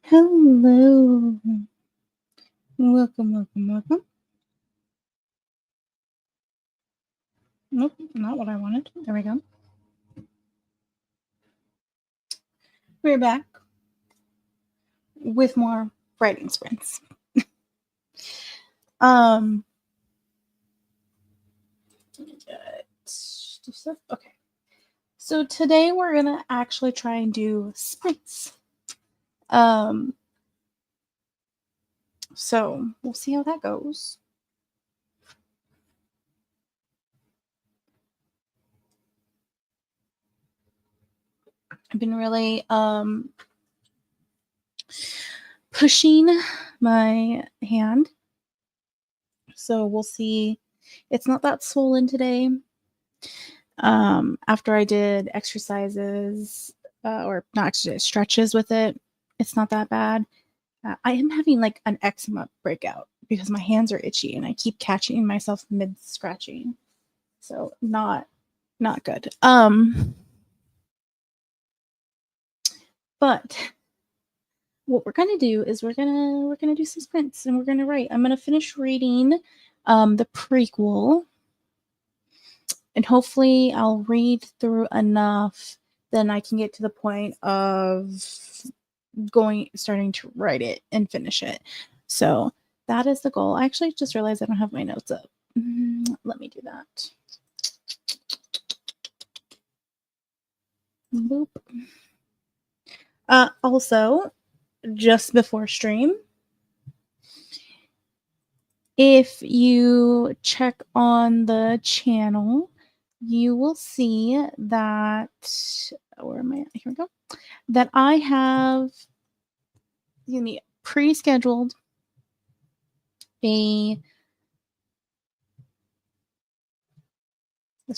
Hello. Welcome. Nope, not what I wanted. There we go. We're back with more writing sprints. Okay. So today we're gonna actually try and do sprints. So we'll see how that goes. I've been really pushing my hand. So we'll see. It's not that swollen today. After I did exercises or not exercise, stretches with it, it's not that bad. I am having like an eczema breakout because my hands are itchy and I keep catching myself mid scratching. So not good. But what we're gonna do is we're gonna do some sprints and we're gonna write. I'm gonna finish reading the prequel, and hopefully I'll read through enough, then I can get to the point of starting to write it and finish it. So that is the goal. I actually just realized I don't have my notes up. Let me do that. Boop. Also, just before stream, if you check on the channel, you will see that, where am I at? Here we go. That I have pre-scheduled this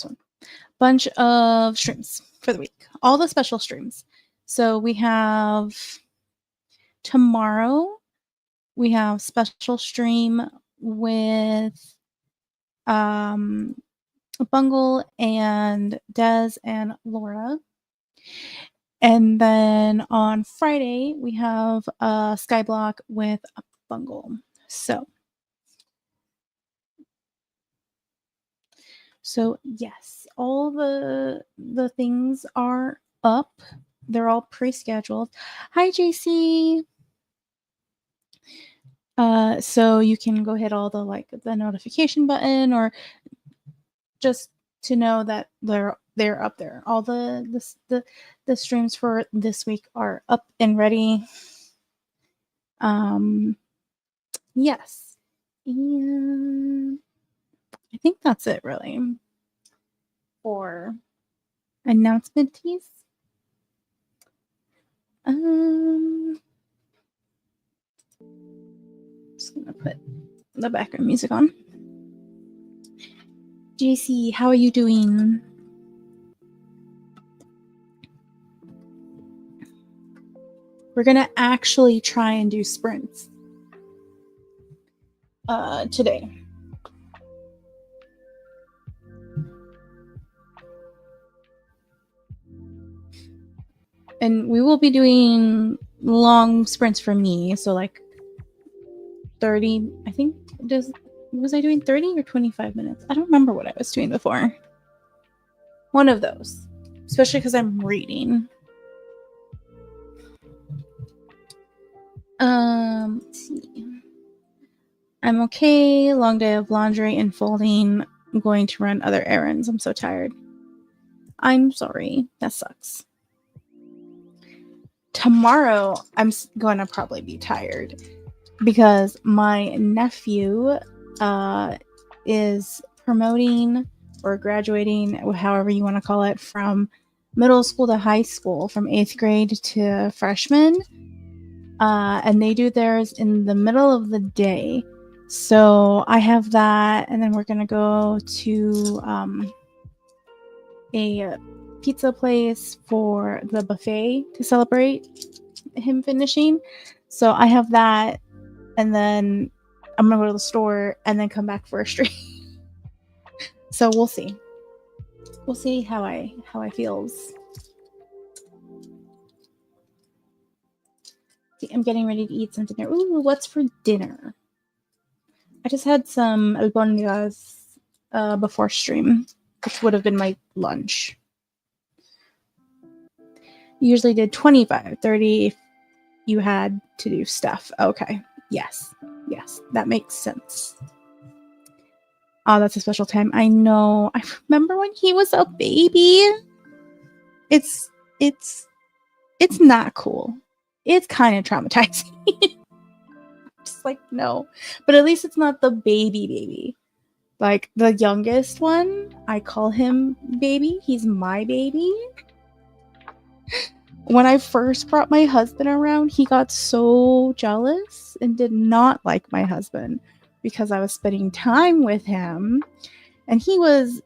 one, bunch of streams for the week, all the special streams. So we have tomorrow, we have special stream with Bungle and Des and Laura. And then on Friday, we have a Skyblock with Bungle. So yes, all the things are up. They're all pre-scheduled. Hi, JC. So you can go hit all the notification button, or just to know that they're up there. All the streams for this week are up and ready. Yes. And I think that's it really for announcements. Just gonna put the background music on. JC, how are you doing? We're gonna actually try and do sprints today. And we will be doing long sprints for me, so like 30, I think. Was I doing 30 or 25 minutes? I don't remember what I was doing before. One of those, especially because I'm reading. Let's see. I'm okay. Long day of laundry and folding. I'm going to run other errands. I'm so tired. I'm sorry. That sucks. Tomorrow, I'm going to probably be tired because my nephew is promoting or graduating, however you want to call it, from middle school to high school, from 8th grade to freshman. And they do theirs in the middle of the day. So I have that, and then we're going to go to a pizza place for the buffet to celebrate him finishing. So I have that, and then I'm going to go to the store and then come back for a stream. So we'll see. We'll see how I feels. I'm getting ready to eat some dinner. Ooh, what's for dinner? I just had some albóndigas before stream, which would have been my lunch. Usually did 25, 30 if you had to do stuff. Okay. Yes, that makes sense. Oh, that's a special time. I know. I remember when he was a baby. It's not cool. It's kind of traumatizing. Just like, no. But at least it's not the baby. Like the youngest one, I call him baby. He's my baby. When I first brought my husband around, he got so jealous and did not like my husband because I was spending time with him, and he was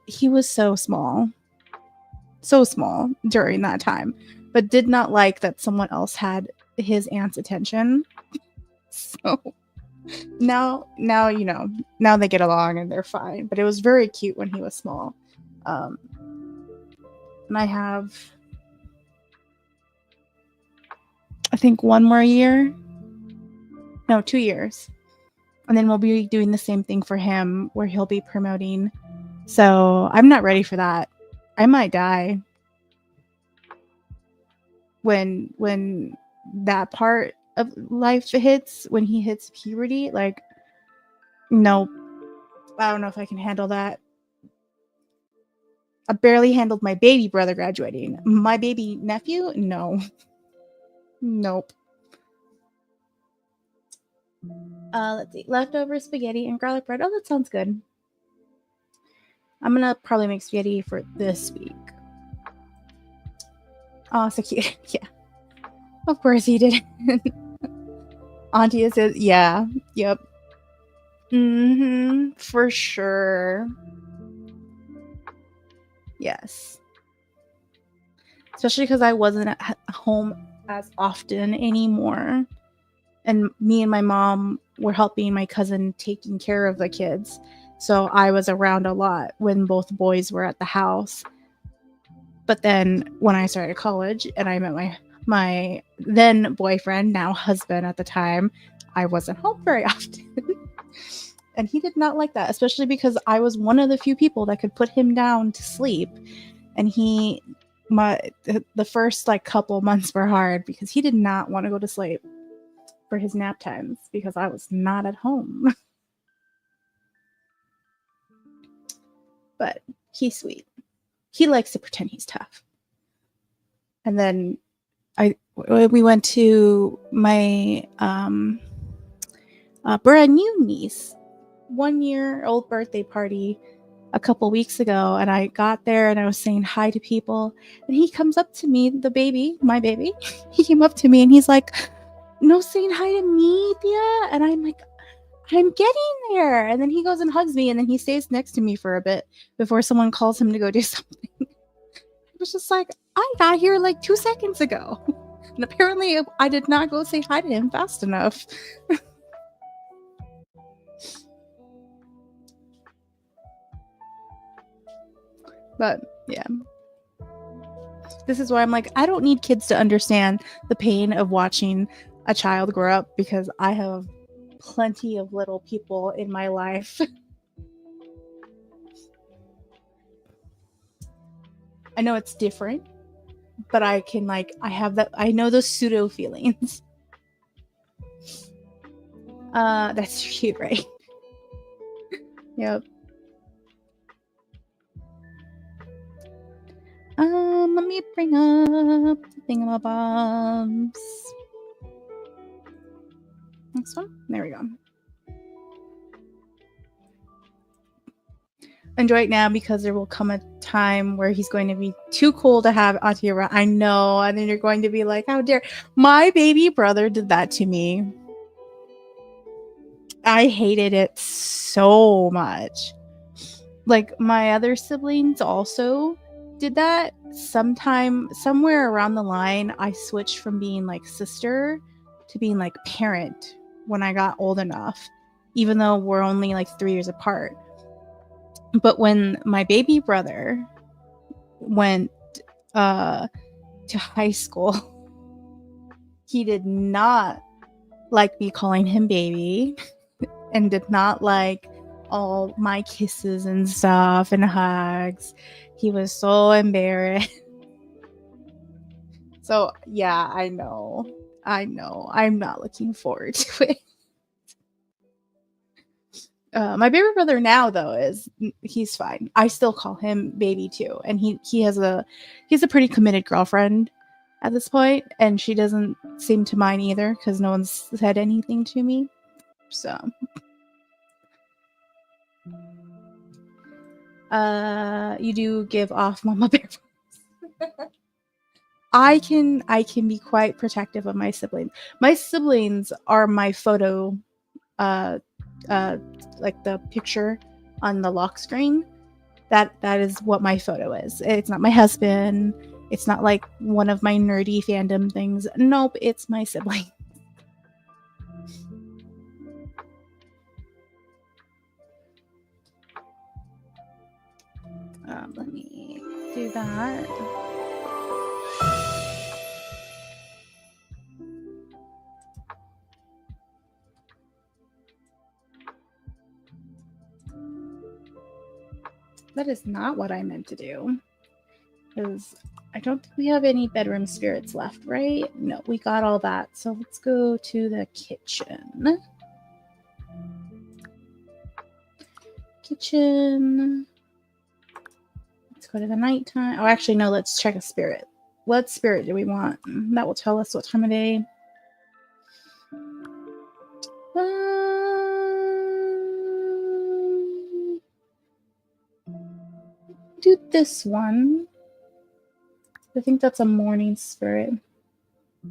so small during that time, but did not like that someone else had his aunt's attention. So now you know, now they get along and they're fine, but it was very cute when he was small. And I have, I think, 1 more year. No, 2 years. And then we'll be doing the same thing for him where he'll be promoting. So I'm not ready for that. I might die when that part of life hits, when he hits puberty. Like, nope. I don't know if I can handle that. I barely handled my baby brother graduating. My baby nephew? No. Nope. Let's see. Leftover spaghetti and garlic bread. Oh, that sounds good. I'm gonna probably make spaghetti for this week. Oh, so cute. Yeah. Of course he did. Auntie says, yeah. Yep. Mm-hmm. For sure. Yes. Especially because I wasn't at home as often anymore. And me and my mom were helping my cousin taking care of the kids. So I was around a lot when both boys were at the house. But then when I started college and I met my then boyfriend, now husband at the time, I wasn't home very often. And he did not like that, especially because I was one of the few people that could put him down to sleep. And the first like couple months were hard because he did not want to go to sleep for his nap times because I was not at home. But he's sweet. He likes to pretend he's tough. And then we went to my brand new niece 1-year-old birthday party a couple weeks ago, and I got there and I was saying hi to people, and he comes up to me, my baby, he came up to me and he's like, no saying hi to me, Thea? And I'm like, I'm getting there. And then he goes and hugs me, and then he stays next to me for a bit before someone calls him to go do something. I was just like, I got here like 2 seconds ago. And apparently I did not go say hi to him fast enough. But yeah. This is why I'm like, I don't need kids to understand the pain of watching a child grow up, because I have plenty of little people in my life. I know it's different, but I have that, I know those pseudo feelings. That's cute, right? Yep. Let me bring up the thingamabobs. Next one. There we go. Enjoy it now, because there will come a time where he's going to be too cool to have Auntie around. I know. And then you're going to be like, how dare. My baby brother did that to me. I hated it so much. Like, my other siblings also did that. Somewhere around the line, I switched from being like sister to being like parent when I got old enough, even though we're only like 3 years apart. But when my baby brother went to high school, He did not like me calling him baby and did not like all my kisses and stuff and hugs. He was so embarrassed. So yeah, I know. I'm not looking forward to it. My baby brother now though he's fine. I still call him baby too, and he's a pretty committed girlfriend at this point, and she doesn't seem to mind either because no one's said anything to me. So, you do give off mama bear vibes. I can be quite protective of my siblings. My siblings are my photo, like the picture on the lock screen. That is what my photo is. It's not my husband. It's not like one of my nerdy fandom things. Nope, it's my sibling. Let me do that. That is not what I meant to do. Because I don't think we have any bedroom spirits left, right? No, we got all that. So let's go to the kitchen. Let's go to the nighttime. Oh, actually, no, let's check a spirit. What spirit do we want? That will tell us what time of day. Do this one. I think that's a morning spirit.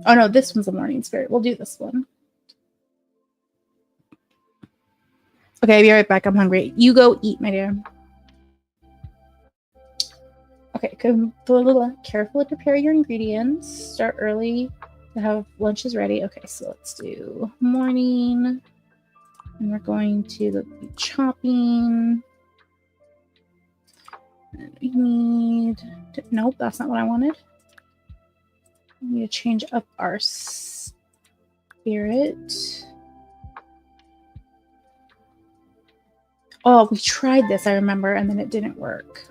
Oh no, this one's a morning spirit. We'll do this one. Okay, I'll be right back. I'm hungry. You go eat, my dear. Okay, carefully prepare your ingredients. Start early to have lunches ready. Okay, so let's do morning. And we're going to be chopping. And we need nope, that's not what I wanted. We need to change up our spirit. Oh, we tried this, I remember, and then it didn't work.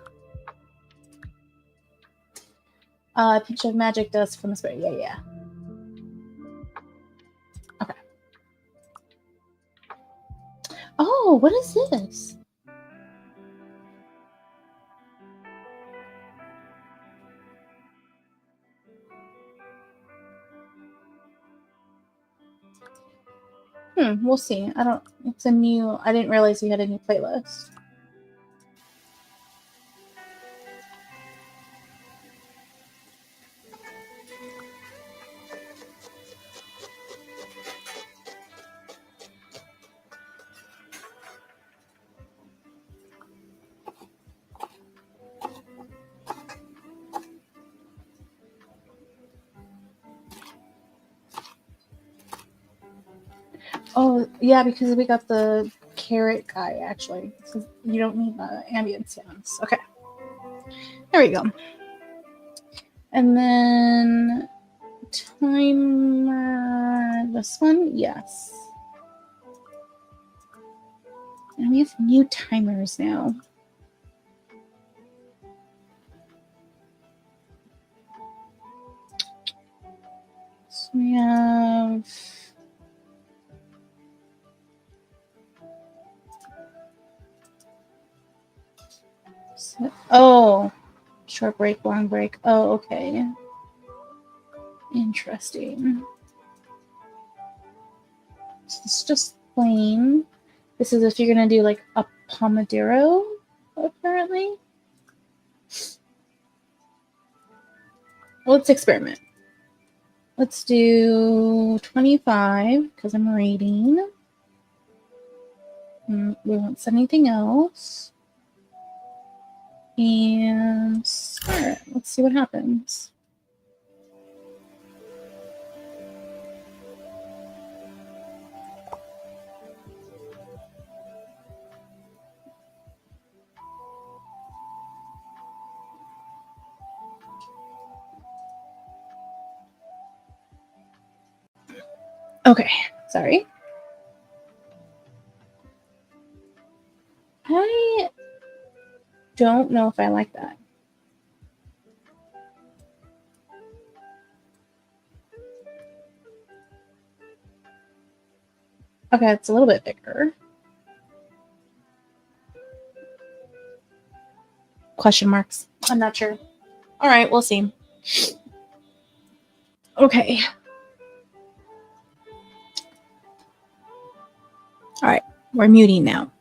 A pinch of magic dust from the spirit. Yeah. Okay. Oh, what is this? We'll see. I didn't realize we had a new playlist. Oh, yeah, because we got the carrot guy, actually. So you don't need the ambient sounds. Okay. There we go. And then timer. This one? Yes. And we have new timers now. So we have... Oh, short break, long break. Oh, okay. Interesting. So it's just plain. This is if you're going to do like a Pomodoro, apparently. Let's experiment. Let's do 25 because I'm reading. We won't set anything else. And start. Let's see what happens. Okay, sorry. I don't know if I like that. Okay, it's a little bit bigger. Question marks. I'm not sure. All right, we'll see. Okay. All right, we're muting now.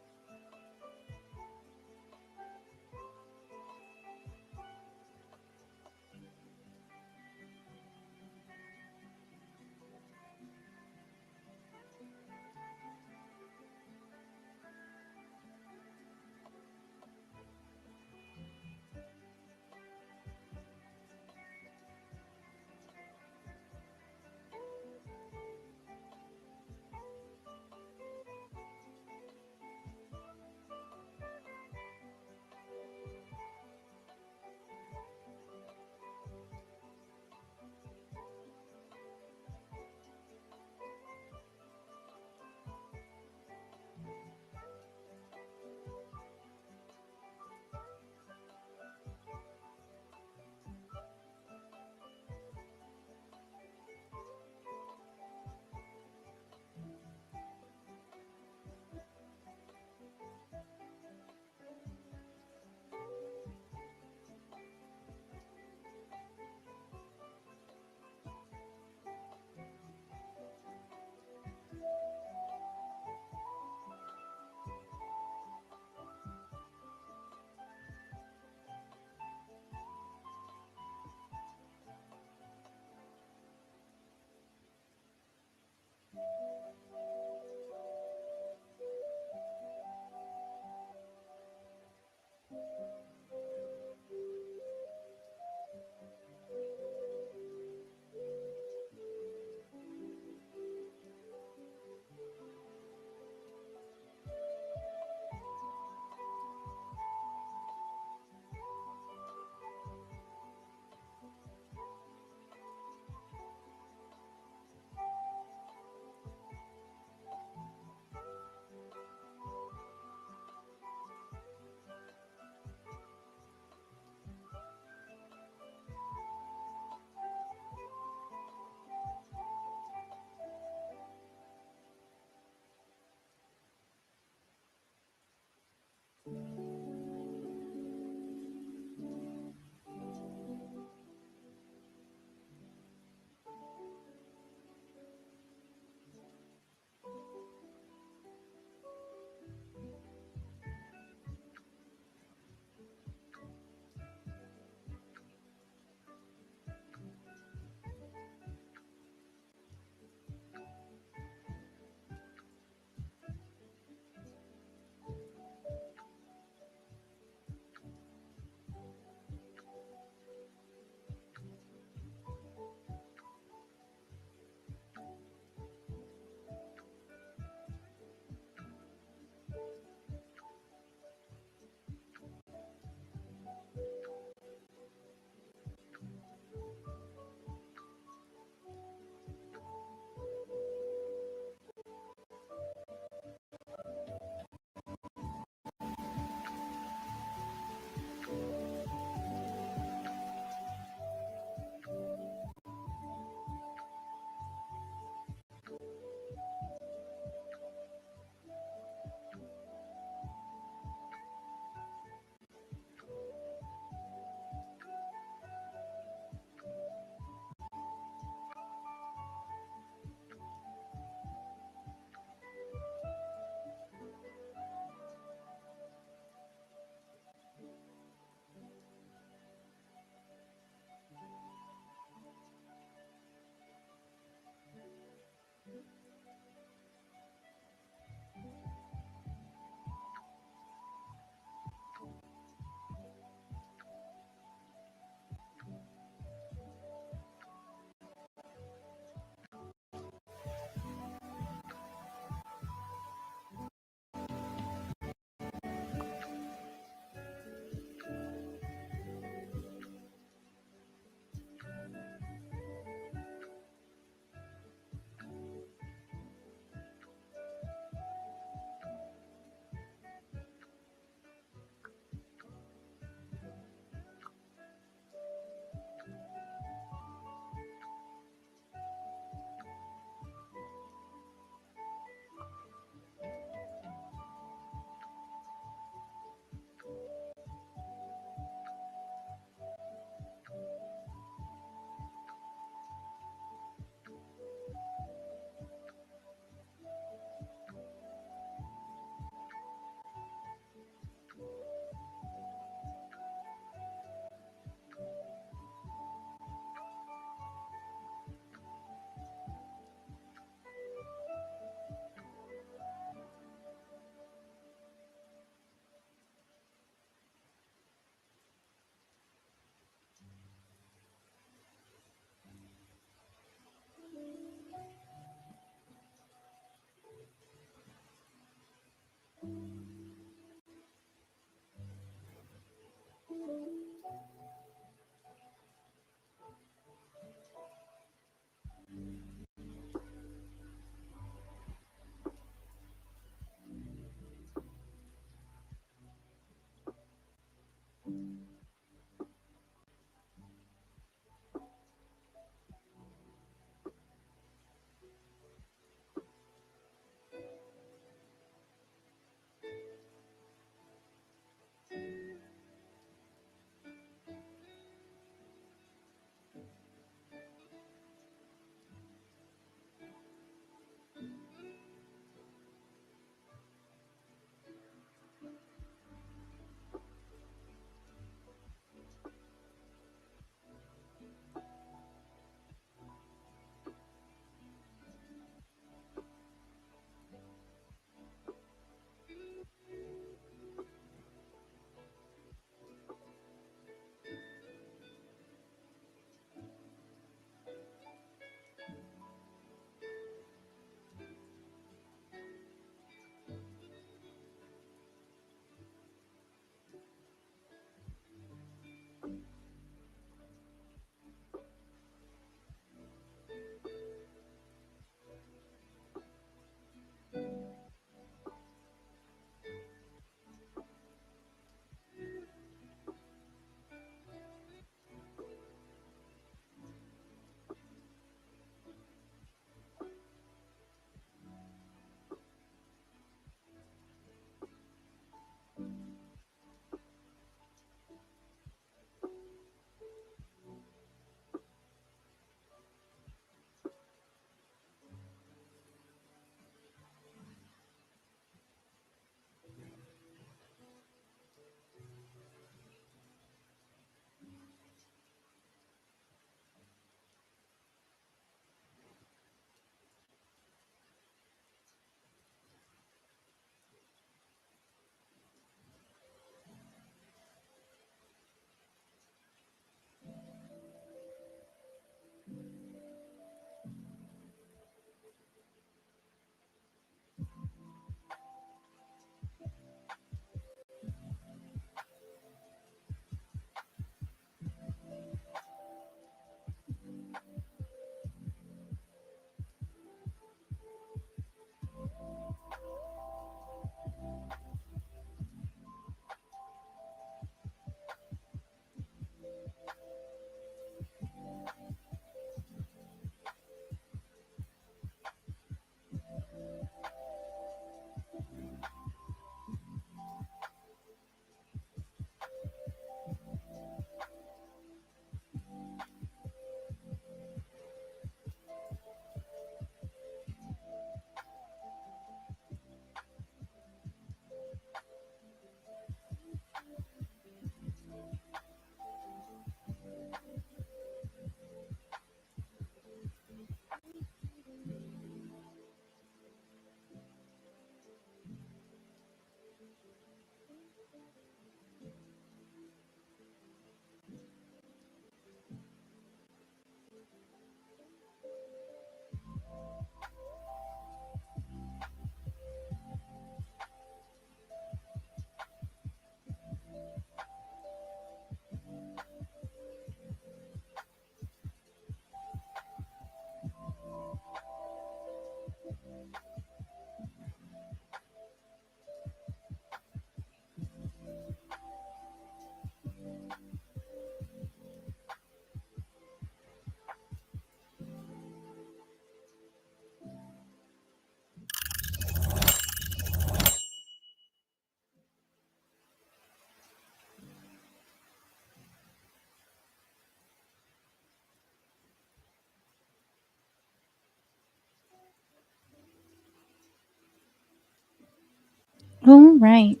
All right.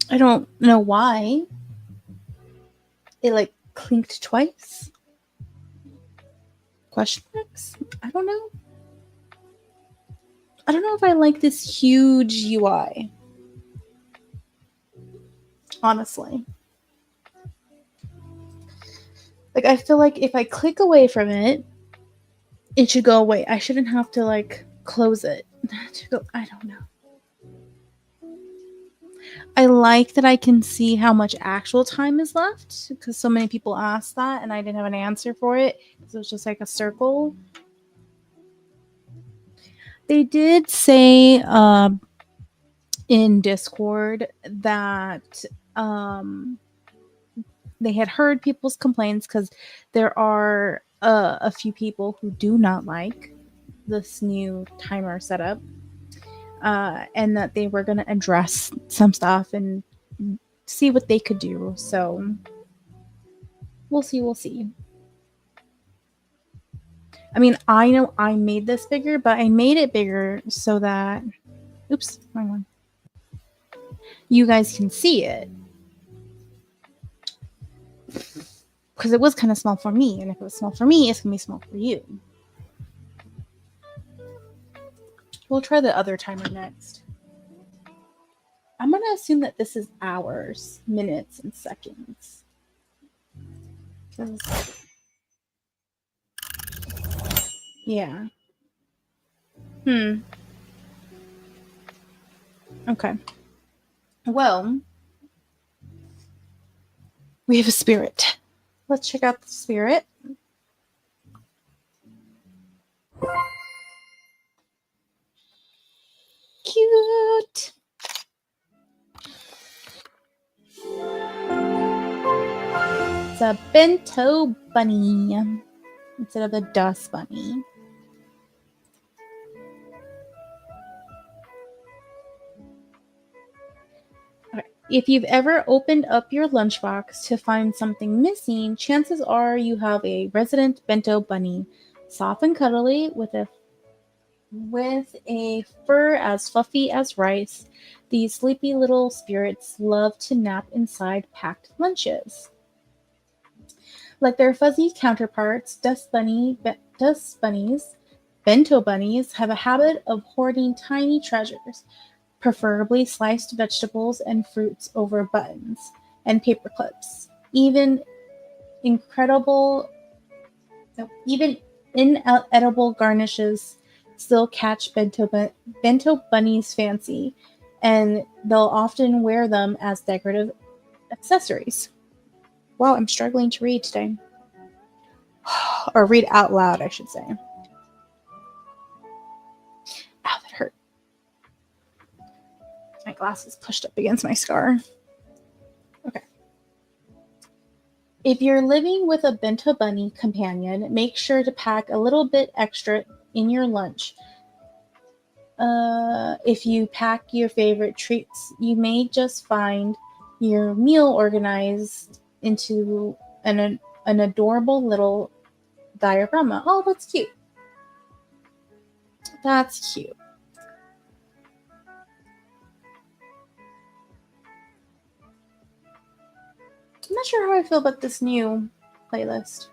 I don't know why. It like clinked twice. Question marks? I don't know. I don't know if I like this huge UI. Honestly. Like, I feel like if I click away from it, it should go away. I shouldn't have to like close it to go. I don't know. I like that I can see how much actual time is left because so many people asked that and I didn't have an answer for it because it was just like a circle. They did say in Discord that they had heard people's complaints because there are a few people who do not like this new timer setup, and that they were going to address some stuff and see what they could do. So we'll see. We'll see. I mean, I know I made this bigger, but I made it bigger so that, oops, wrong one. You guys can see it. Because it was kind of small for me, and if it was small for me, it's going to be small for you. We'll try the other timer next. I'm going to assume that this is hours, minutes, and seconds. Yeah. Okay. Well, we have a spirit. Let's check out the spirit. Cute. It's a bento bunny instead of a dust bunny. Okay. If you've ever opened up your lunchbox to find something missing, chances are you have a resident bento bunny, soft and cuddly with a fur as fluffy as rice. These sleepy little spirits love to nap inside packed lunches. Like their fuzzy counterparts, dust bunnies, bento bunnies have a habit of hoarding tiny treasures, preferably sliced vegetables and fruits over buttons and paper clips. Even inedible garnishes still catch bento bunnies' fancy, and they'll often wear them as decorative accessories. Wow, I'm struggling to read today. Or read out loud, I should say. Ow, that hurt. My glasses pushed up against my scar. Okay. If you're living with a bento bunny companion, make sure to pack a little bit extra in your lunch. If you pack your favorite treats, you may just find your meal organized into an adorable little diorama. Oh, that's cute. That's cute. I'm not sure how I feel about this new playlist.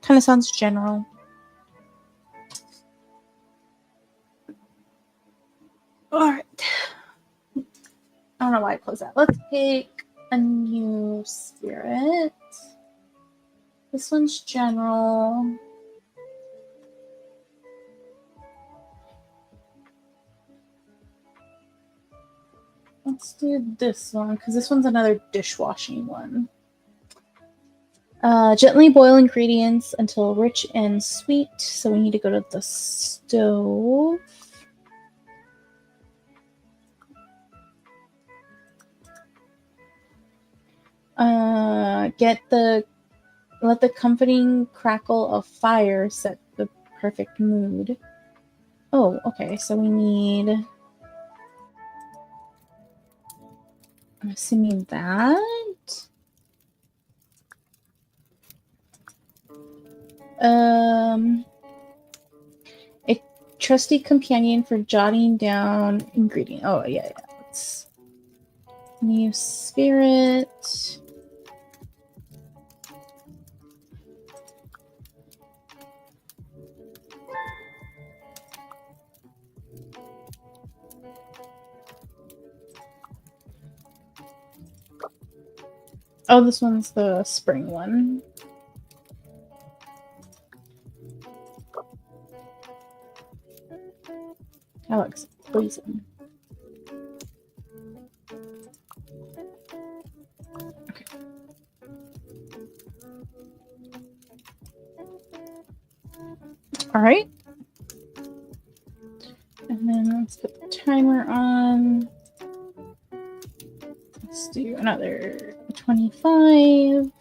Kind of sounds general. don't know why I closed that. Let's pick a new spirit. This one's general. Let's do this one because this one's another dishwashing one. Gently boil ingredients until rich and sweet. So we need to go to the stove. Let the comforting crackle of fire set the perfect mood. Oh, okay. So we need. I'm assuming that. A trusty companion for jotting down ingredient. Oh yeah. Let's new spirit. Oh, this one's the spring one. Alex, poison. Okay. All right. And then let's put the timer on. Let's do another 25.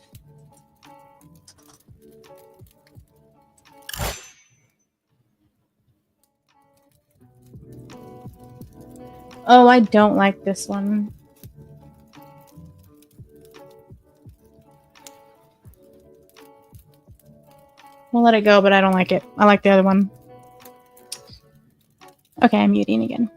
Oh, I don't like this one. We'll let it go, but I don't like it. I like the other one. Okay, I'm muting again.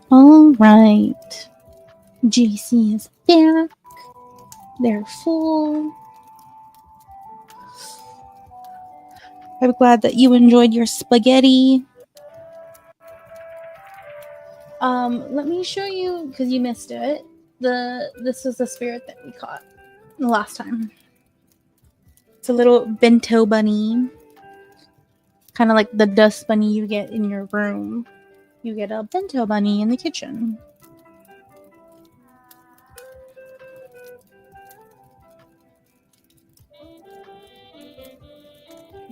All right. JC is back. They're full. I'm glad that you enjoyed your spaghetti. Let me show you, because you missed it. This was the spirit that we caught the last time. It's a little bento bunny. Kind of like the dust bunny you get in your room. You get a bento bunny in the kitchen.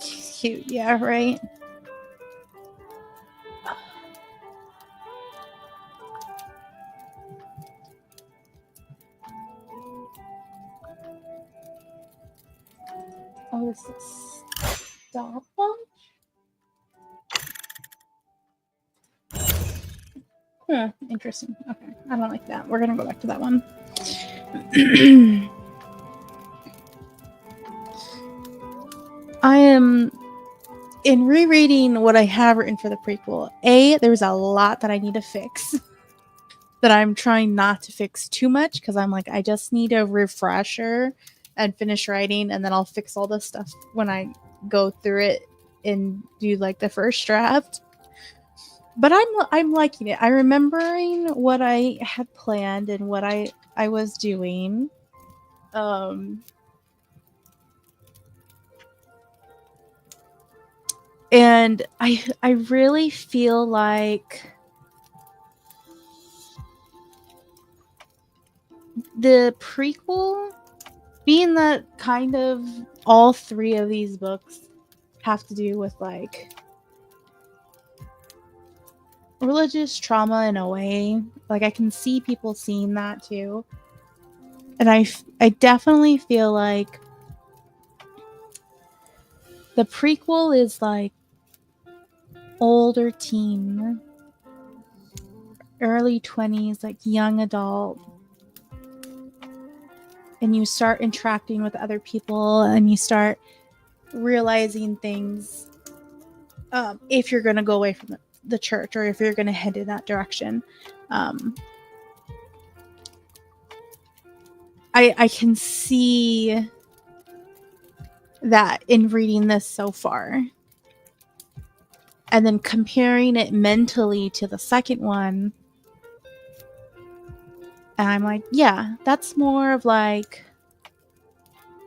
Cute, yeah, right? Oh, this is stopwatch? Interesting. Okay, I don't like that. We're gonna go back to that one. I am in rereading what I have written for the prequel. There's a lot that I need to fix that I'm trying not to fix too much because I'm like, I just need a refresher and finish writing, and then I'll fix all this stuff when I go through it and do like the first draft. But I'm liking it. I'm remembering what I had planned and what I was doing. And I really feel like the prequel, being that kind of all three of these books have to do with like religious trauma in a way. Like I can see people seeing that too. And I definitely feel like the prequel is like older teen, early 20s, like young adult. And you start interacting with other people and you start realizing things if you're going to go away from the church or if you're going to head in that direction. I can see that in reading this so far. And then comparing it mentally to the second one. And I'm like, yeah, that's more of like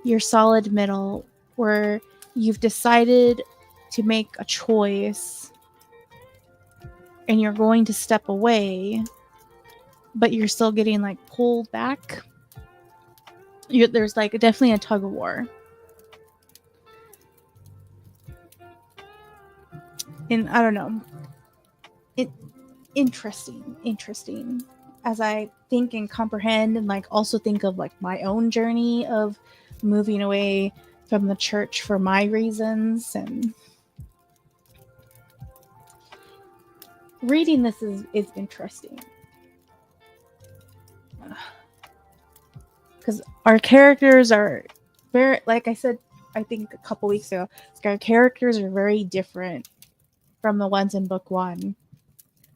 your solid middle where you've decided to make a choice and you're going to step away, but you're still getting like pulled back. There's like definitely a tug of war. And I don't know. Interesting. As I think and comprehend and like also think of like my own journey of moving away from the church for my reasons, and reading this is interesting. Because our characters are very, like I said, I think a couple weeks ago, our characters are very different from the ones in book one.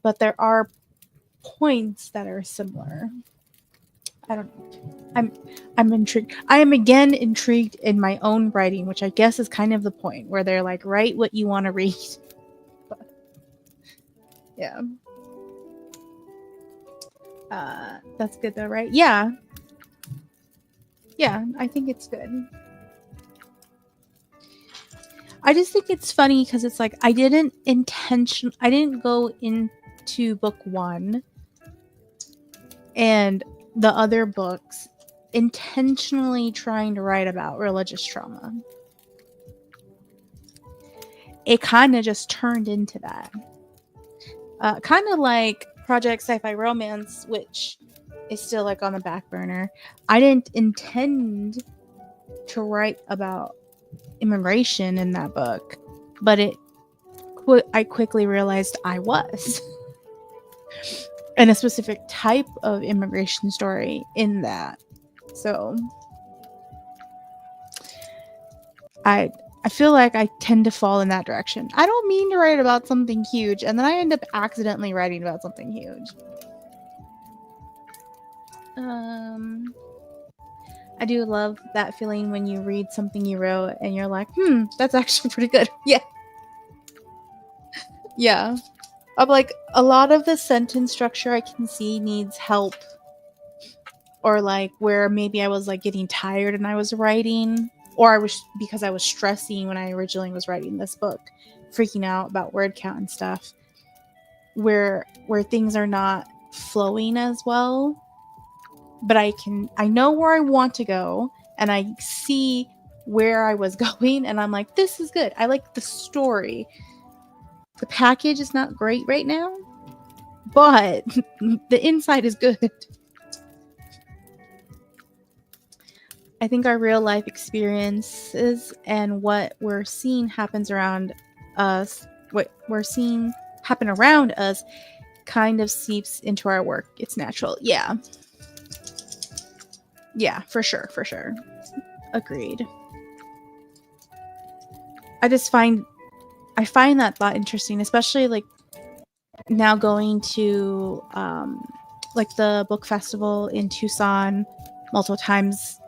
But there are points that are similar. I don't know. I'm intrigued. I am again intrigued in my own writing, which I guess is kind of the point, where they're like, write what you want to read. But, yeah. That's good though, right? Yeah. Yeah, I think it's good. I just think it's funny because it's like I didn't go into book 1 and the other books intentionally trying to write about religious trauma. It kind of just turned into that. Kind of like Project Sci-Fi Romance, which is still like on the back burner. I didn't intend to write about immigration in that book, but I quickly realized I was. And a specific type of immigration story in that. So I feel like I tend to fall in that direction. I don't mean to write about something huge, and then I end up accidentally writing about something huge. I do love that feeling when you read something you wrote and you're like, that's actually pretty good. Yeah. Yeah. I'm like, a lot of the sentence structure I can see needs help. Or like where maybe I was like getting tired and I was writing, or because I was stressing when I originally was writing this book, freaking out about word count and stuff, where things are not flowing as well. But I know where I want to go, and I see where I was going, and I'm like, this is good. I like the story. The package is not great right now, but the inside is good. I think our real life experiences and what we're seeing happens around us, what we're seeing happen around us kind of seeps into our work. It's natural. Yeah. Yeah, for sure. For sure. Agreed. I find that thought interesting, especially like now going to like the book festival in Tucson multiple times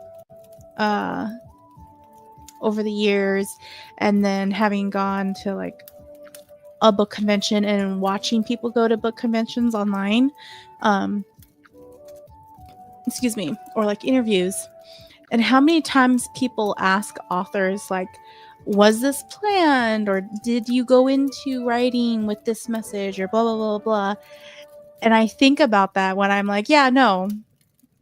over the years, and then having gone to like a book convention and watching people go to book conventions online, excuse me, or like interviews, and how many times people ask authors like, was this planned, or did you go into writing with this message, or blah blah blah blah. And I think about that when I'm like, yeah, no,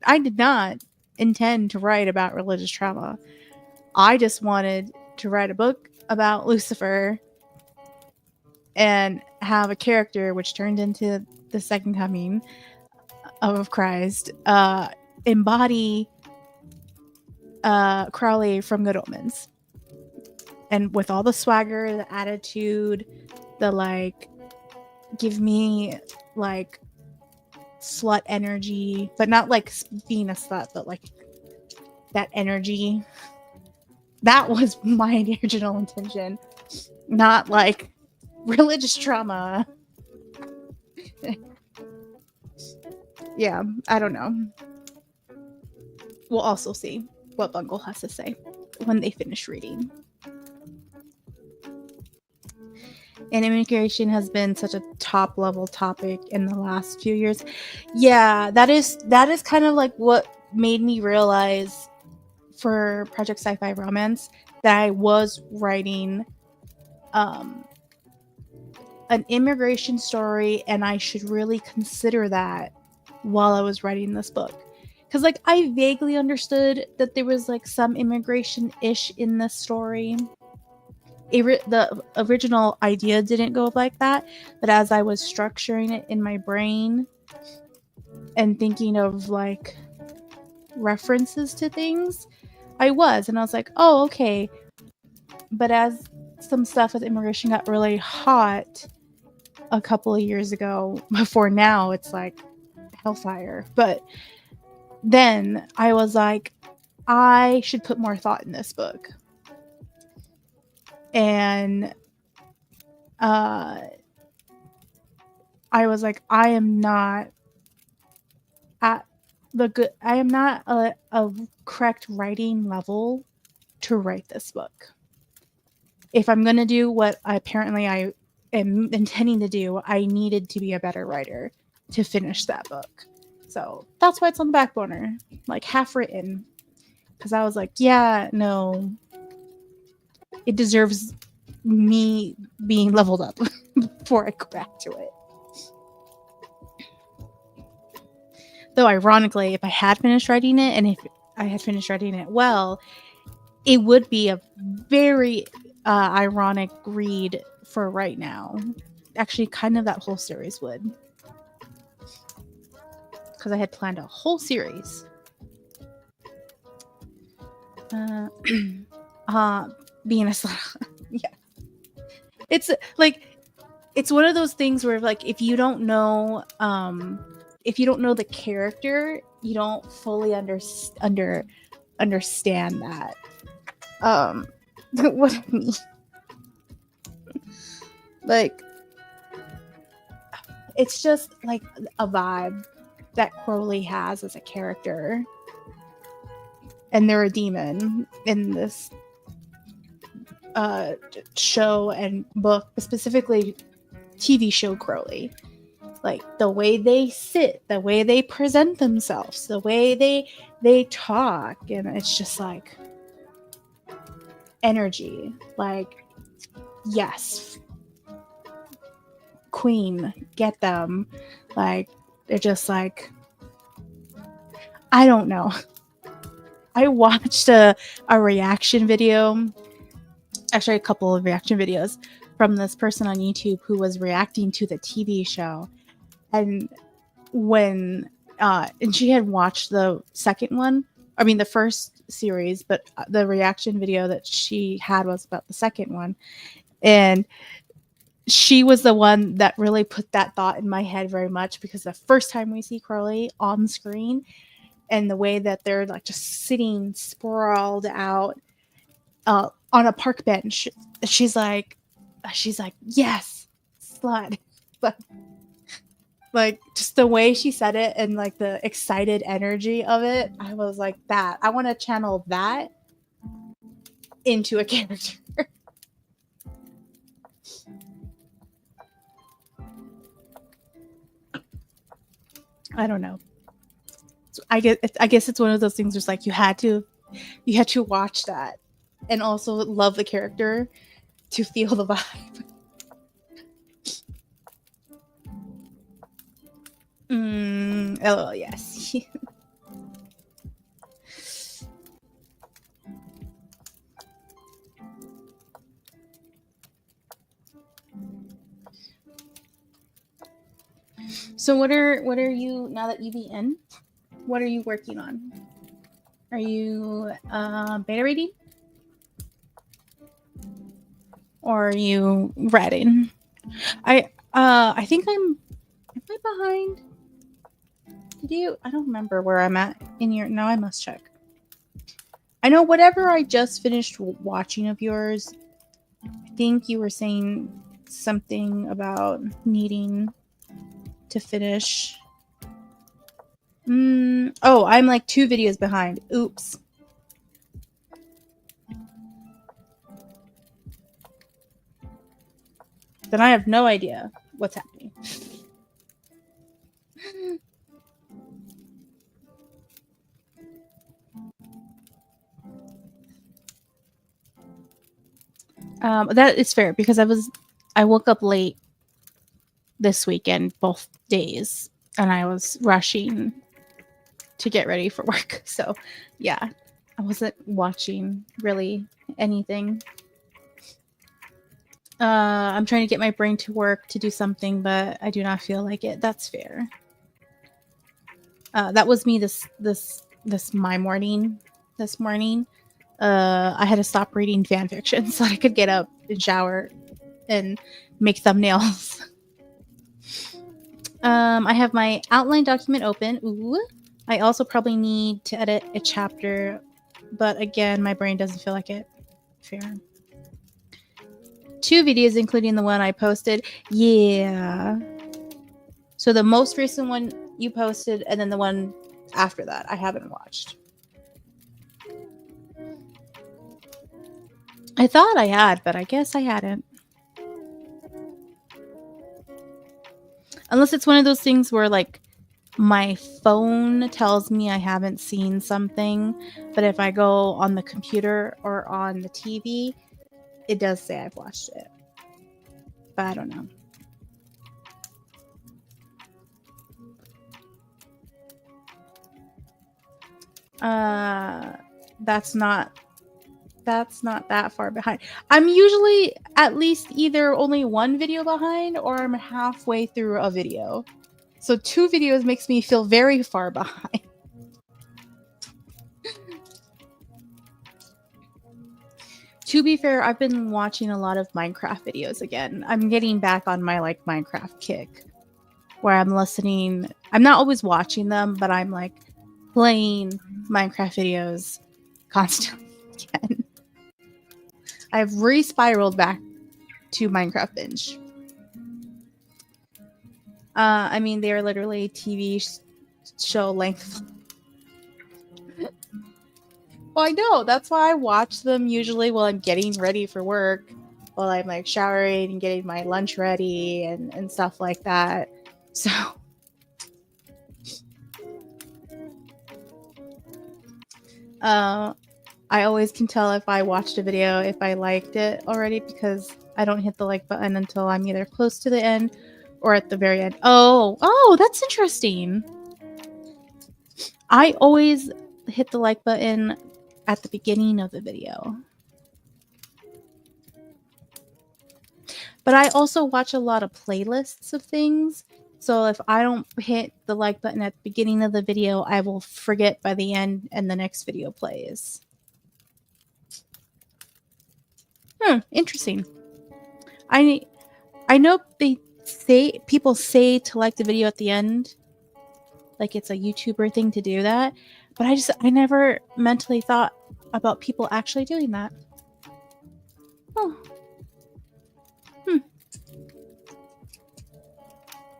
I did not intend to write about religious trauma. I just wanted to write a book about Lucifer and have a character which turned into the second coming of Christ embody Crowley from Good Omens. And with all the swagger, the attitude, the like, give me like slut energy, but not like being a slut, but like that energy. That was my original intention, not like religious trauma. Yeah, I don't know. We'll also see what Bungle has to say when they finish reading. And immigration has been such a top level topic in the last few years. Yeah, that is kind of like what made me realize for Project Sci-Fi Romance that I was writing an immigration story, and I should really consider that while I was writing this book. Because like I vaguely understood that there was like some immigration-ish in this story. The original idea didn't go like that, but as I was structuring it in my brain and thinking of like references to things, I was like, oh, okay. But as some stuff with immigration got really hot a couple of years ago, before now it's like hellfire, but then I was like, I should put more thought in this book. And I was like, I am not at the good. I am not a correct writing level to write this book. If I'm going to do what I am intending to do, I needed to be a better writer to finish that book. So that's why it's on the back burner, like half written. Because I was like, yeah, no, it deserves me being leveled up before I go back to it. Though ironically, if I had finished writing it, and if I had finished writing it well, it would be a very ironic read for right now. Actually, kind of that whole series would. Because I had planned a whole series. Being a yeah. It's like, it's one of those things where, like, if you don't know the character, you don't fully understand that. What I mean, like, it's just like a vibe that Crowley has as a character, and they're a demon in this show and book, specifically TV show Crowley. Like, the way they sit, the way they present themselves, the way they talk, and it's just like energy. Like, yes, queen, get them. Like, they're just like, I don't know. I watched a reaction video, actually a couple of reaction videos from this person on YouTube who was reacting to the TV show. And when and she had watched the second one, I mean the first series, but the reaction video that she had was about the second one. And she was the one that really put that thought in my head very much, because the first time we see Crowley on screen and the way that they're like just sitting sprawled out on a park bench, she's like, yes, slut. Like, just the way she said it and like the excited energy of it, I was like, that I want to channel that into a character. I don't know. I guess it's one of those things. Just like you had to watch that and also love the character to feel the vibe. Oh yes. So what are you, now that you be in? What are you working on? Are you beta reading? Or are you reading? I think am I behind? I don't remember where I'm at in your, now I must check. I know whatever I just finished watching of yours, I think you were saying something about needing to finish. Oh, I'm like 2 videos behind. Oops. Then I have no idea what's happening. That is fair, because I woke up late this weekend, both days, and I was rushing to get ready for work. So yeah, I wasn't watching really anything. I'm trying to get my brain to work to do something, but I do not feel like it. That's fair. That was me this morning. I had to stop reading fan fiction so I could get up and shower and make thumbnails. I have my outline document open. Ooh. I also probably need to edit a chapter, but again, my brain doesn't feel like it. Fair. 2 videos, including the one I posted. Yeah. So the most recent one you posted, and then the one after that I haven't watched. I thought I had, but I guess I hadn't. Unless it's one of those things where like my phone tells me I haven't seen something, but if I go on the computer or on the TV, it does say I've watched it. But I don't know. That's not that far behind. I'm usually at least either only one video behind or I'm halfway through a video. So 2 videos makes me feel very far behind. To be fair, I've been watching a lot of Minecraft videos again. I'm getting back on my like Minecraft kick where I'm listening. I'm not always watching them, but I'm like playing Minecraft videos constantly again. I've re-spiraled back to Minecraft binge. I mean, they are literally TV show length. Well, I know. That's why I watch them usually while I'm getting ready for work, while I'm like showering and getting my lunch ready and stuff like that. So I always can tell if I watched a video if I liked it already because I don't hit the like button until I'm either close to the end or at the very end. Oh, that's interesting. I always hit the like button at the beginning of the video. But I also watch a lot of playlists of things. So if I don't hit the like button at the beginning of the video, I will forget by the end and the next video plays. Interesting. I know people say to like the video at the end, like it's a YouTuber thing to do that, but I never mentally thought about people actually doing that. Oh.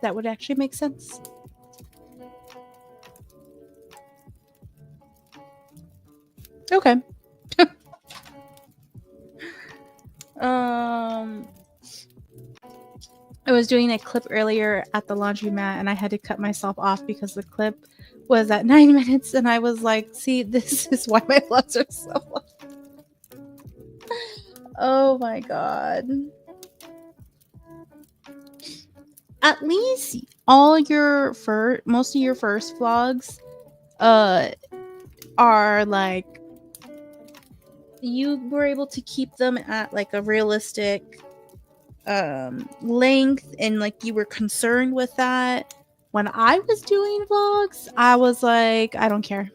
That would actually make sense. Okay. I was doing a clip earlier at the laundromat and I had to cut myself off because the clip was at 9 minutes and I was like, see, this is why my vlogs are so long. Oh my god. At least most of your first vlogs are like you were able to keep them at like a realistic length and like you were concerned with that. When I was doing vlogs, I was like, I don't care.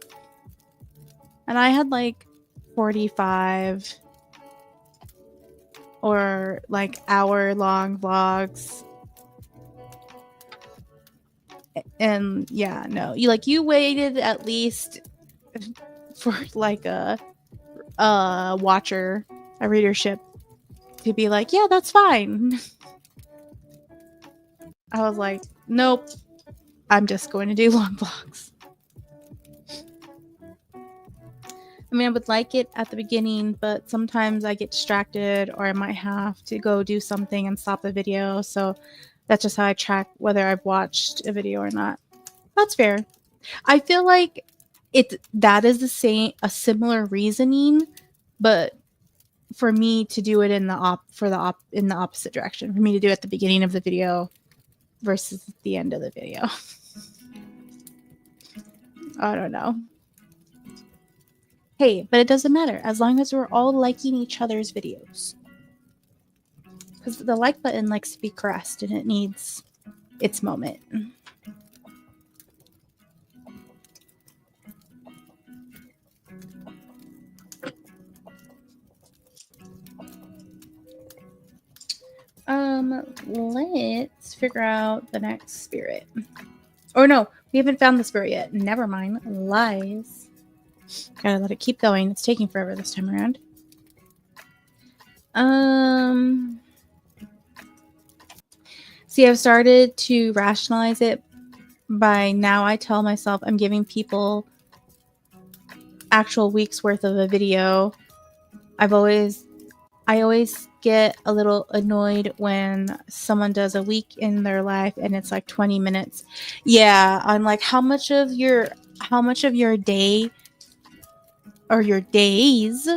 And I had like 45 or like hour-long vlogs. And yeah, no, you waited at least for like a readership to be like, yeah, that's fine. I was like, nope, I'm just going to do long vlogs. I mean, I would like it at the beginning, but sometimes I get distracted or I might have to go do something and stop the video. So that's just how I track whether I've watched a video or not. That's fair. I feel like that is a similar reasoning, but for me to do it in the opposite direction, for me to do it at the beginning of the video versus the end of the video. I don't know. Hey, but it doesn't matter as long as we're all liking each other's videos. Because the like button likes to be caressed and it needs its moment. Let's figure out the next spirit. Oh no, we haven't found the spirit yet. Never mind. Lies. Gotta let it keep going. It's taking forever this time around. See, I've started to rationalize it by now I tell myself I'm giving people actual weeks worth of a video. I always get a little annoyed when someone does a week in their life and it's like 20 minutes. Yeah, I'm like, how much of your day or your days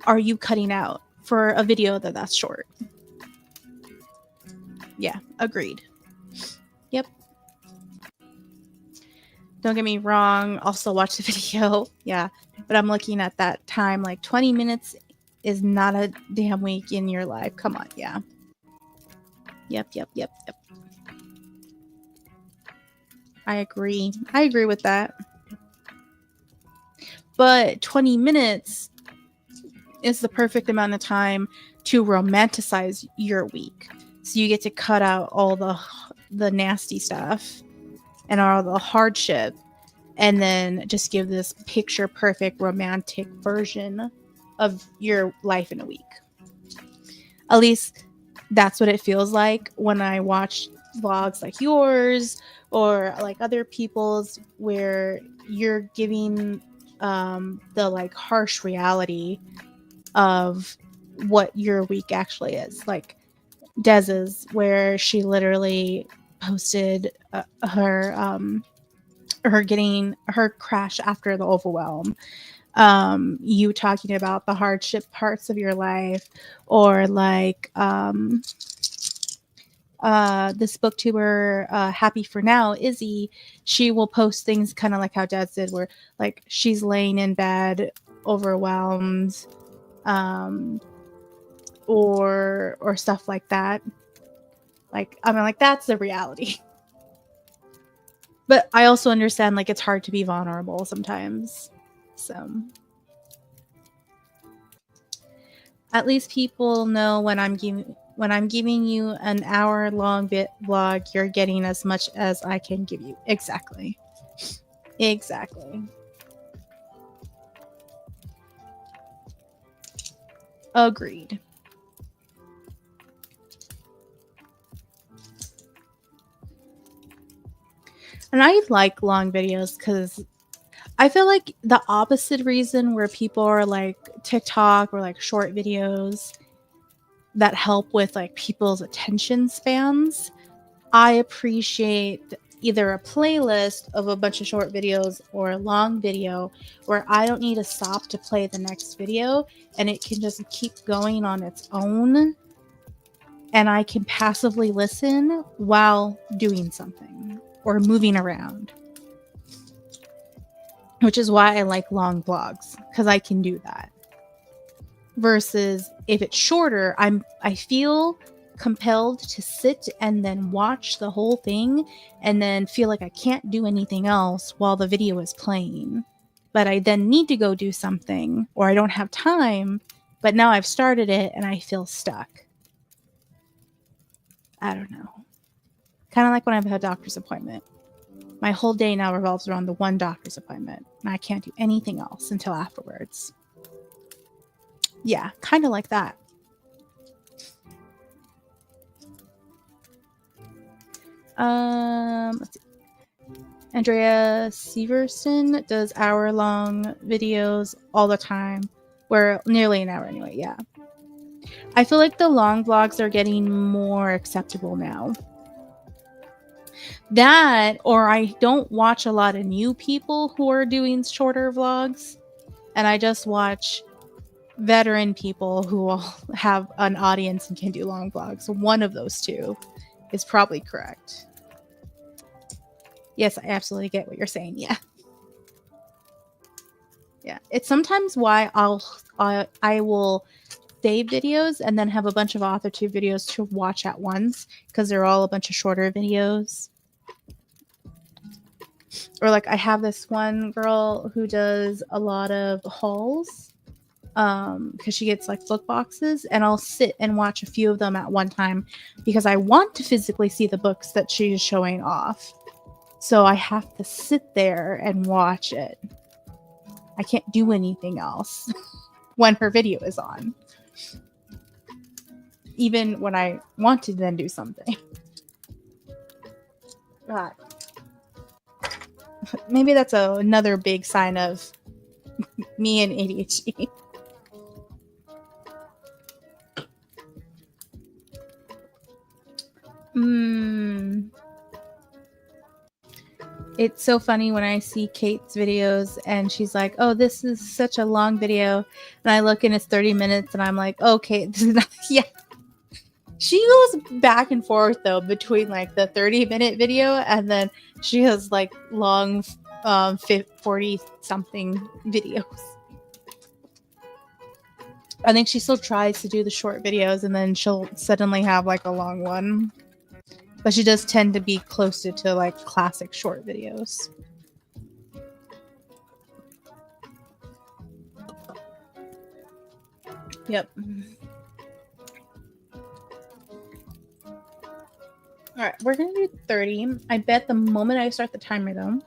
are you cutting out for a video that's short? Yeah, agreed. Yep. Don't get me wrong, I'll still watch the video. Yeah, but I'm looking at that time, like 20 minutes is not a damn week in your life. Come on, yeah. Yep. I agree with that. But 20 minutes is the perfect amount of time to romanticize your week. So you get to cut out all the nasty stuff and all the hardship, and then just give this picture perfect romantic version of your life in a week. At least that's what it feels like when I watch vlogs like yours or like other people's, where you're giving the like harsh reality of what your week actually is. Like Dez's, where she literally posted her getting her crash after the overwhelm. You talking about the hardship parts of your life, or like this booktuber, Happy for Now, Izzy, she will post things kind of like how Dad did, where like she's laying in bed overwhelmed, or stuff like that. Like, I mean, like, that's the reality. But I also understand, like, it's hard to be vulnerable sometimes. So at least people know when I'm giving you an hour-long vlog, you're getting as much as I can give you. Exactly. Agreed. And I like long videos because I feel like the opposite reason where people are like TikTok or like short videos that help with like people's attention spans, I appreciate either a playlist of a bunch of short videos or a long video where I don't need to stop to play the next video, and it can just keep going on its own, and I can passively listen while doing something or moving around. Which is why I like long vlogs, because I can do that. Versus if it's shorter, I feel compelled to sit and then watch the whole thing and then feel like I can't do anything else while the video is playing. But I then need to go do something, or I don't have time, but now I've started it and I feel stuck. I don't know. Kind of like when I have a doctor's appointment. My whole day now revolves around the one doctor's appointment, and I can't do anything else until afterwards. Yeah, kind of like that. Let's see. Andrea Severson does hour-long videos all the time. We're nearly an hour anyway, yeah. I feel like the long vlogs are getting more acceptable now. That, or I don't watch a lot of new people who are doing shorter vlogs, and I just watch veteran people who will have an audience and can do long vlogs. One of those two is probably correct. Yes, I absolutely get what you're saying. Yeah. Yeah. It's sometimes why I will save videos and then have a bunch of author tube videos to watch at once, because they're all a bunch of shorter videos. Or like I have this one girl who does a lot of hauls, because she gets like book boxes, and I'll sit and watch a few of them at one time because I want to physically see the books that she's showing off. So I have to sit there and watch it. I can't do anything else when her video is on, even when I want to then do something. God. Maybe that's another big sign of me and ADHD. It's so funny when I see Kate's videos and she's like, "Oh, this is such a long video," and I look and it's 30 minutes, and I'm like, "Okay, this is not." Yeah, she goes back and forth though between like the 30-minute video and then she has like long 40 something videos. I think she still tries to do the short videos and then she'll suddenly have like a long one. But she does tend to be closer to like classic short videos. Yep. All right, we're going to do 30. I bet the moment I start the timer though,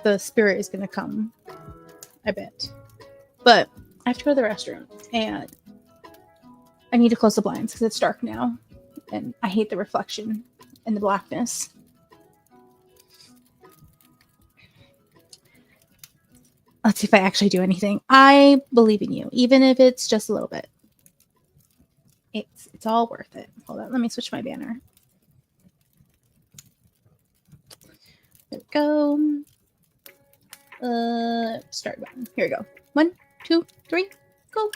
the spirit is going to come. I bet. But I have to go to the restroom and I need to close the blinds because it's dark now and I hate the reflection and the blackness. Let's see if I actually do anything. I believe in you, even if it's just a little bit. It's all worth it. Hold on, let me switch my banner. There we go. Start button. Here we go. 1, 2, 3, go.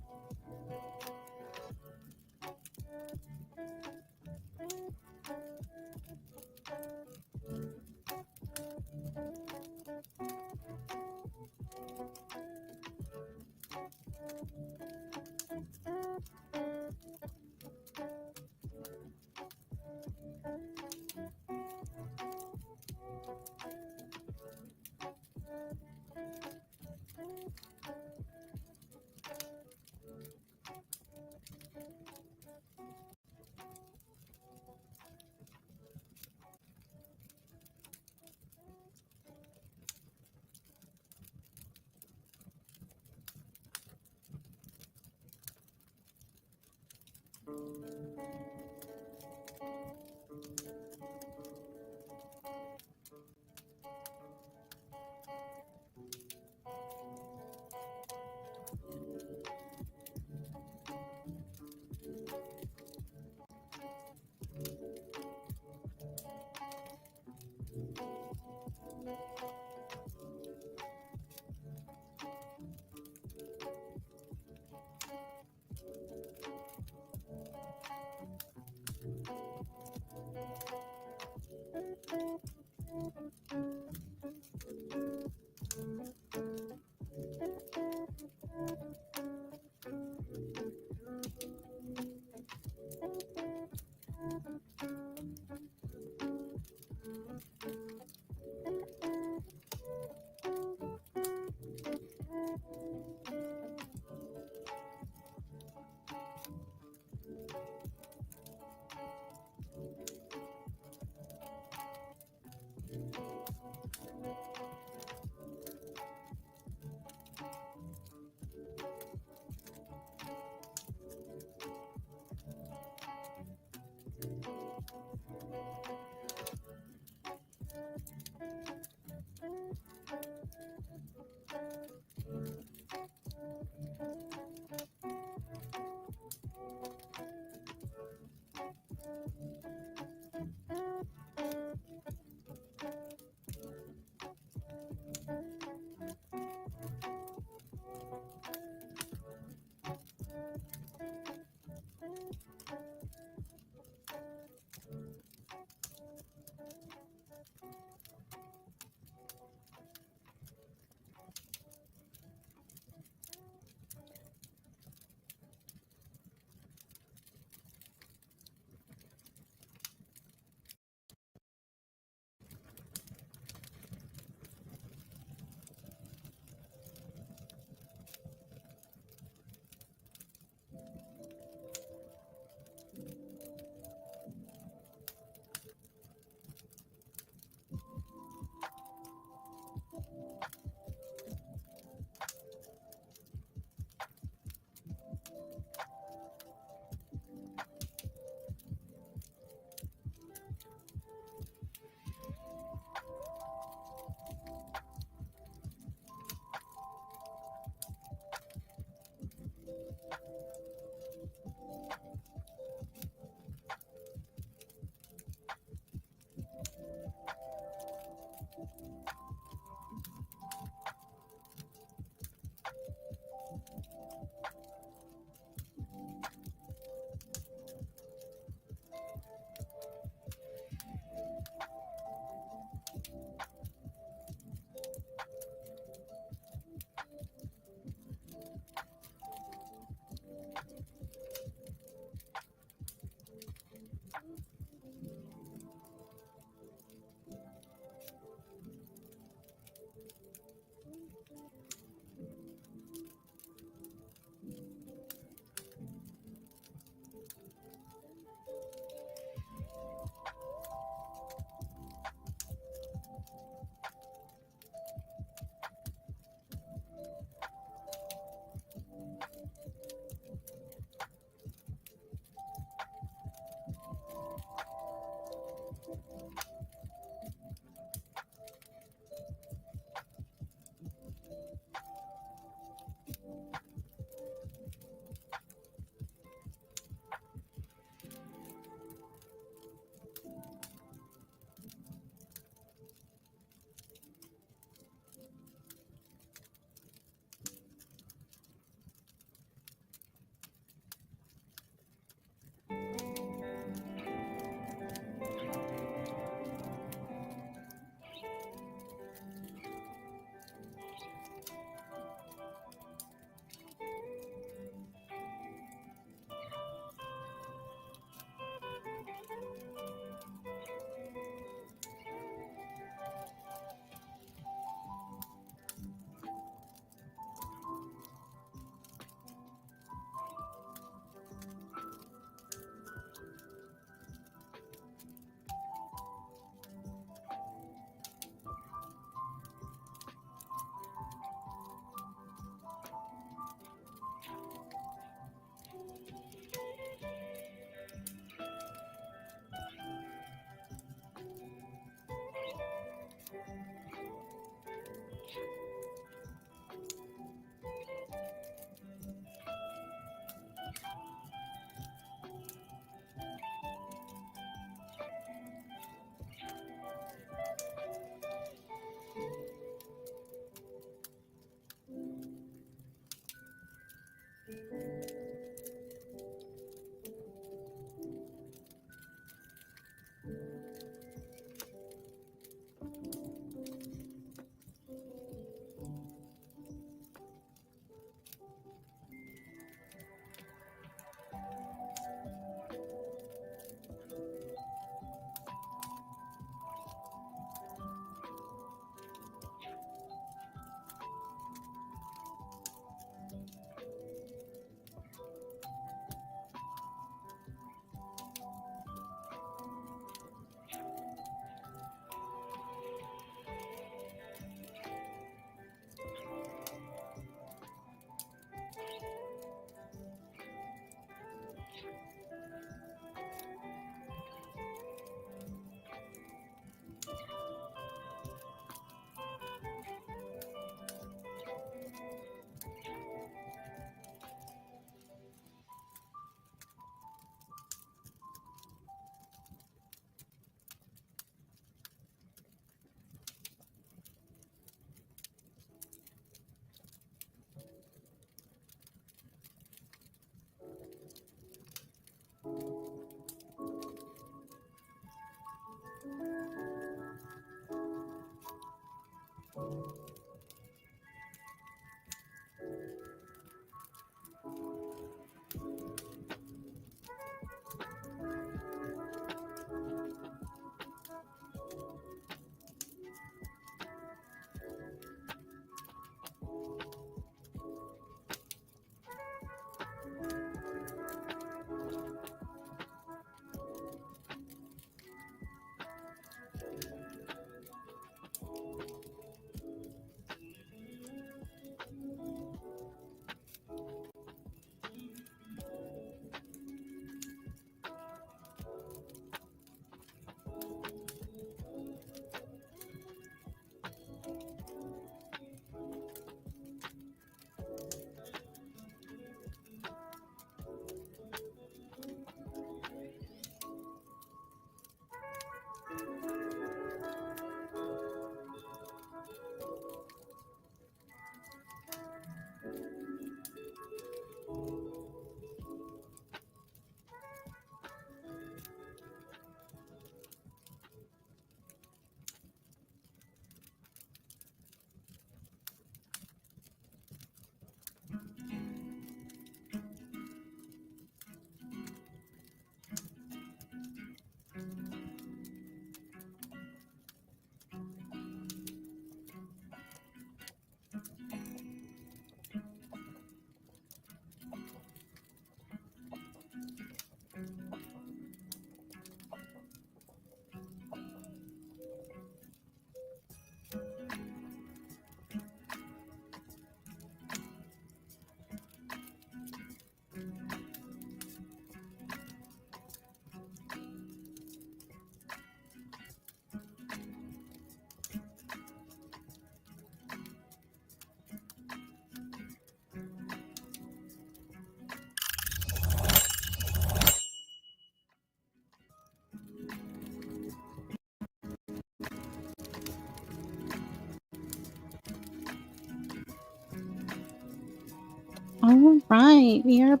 All right, we are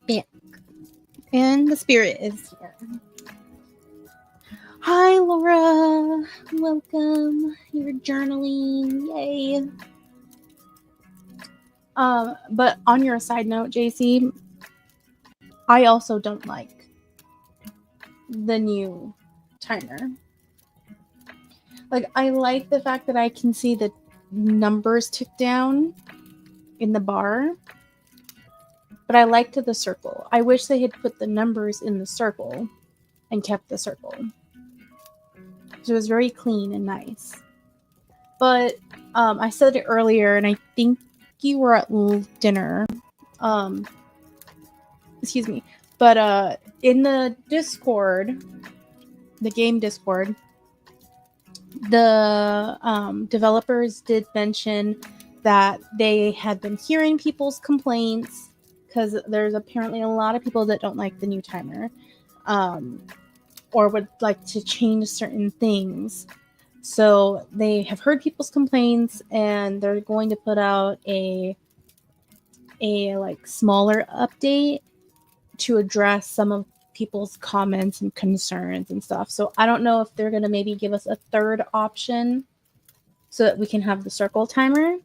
back. And the spirit is here. Hi, Laura. Welcome. You're journaling. Yay. But on your side note, JC, I also don't like the new timer. Like, I like the fact that I can see the numbers tick down in the bar, but I liked the circle. I wish they had put the numbers in the circle and kept the circle. So it was very clean and nice. But I said it earlier, and I think you were at dinner. Excuse me. But in the Discord, the game Discord, the developers did mention that they had been hearing people's complaints, because there's apparently a lot of people that don't like the new timer, or would like to change certain things. So they have heard people's complaints, and they're going to put out a like smaller update to address some of people's comments and concerns and stuff. So I don't know if they're going to maybe give us a third option so that we can have the circle timer,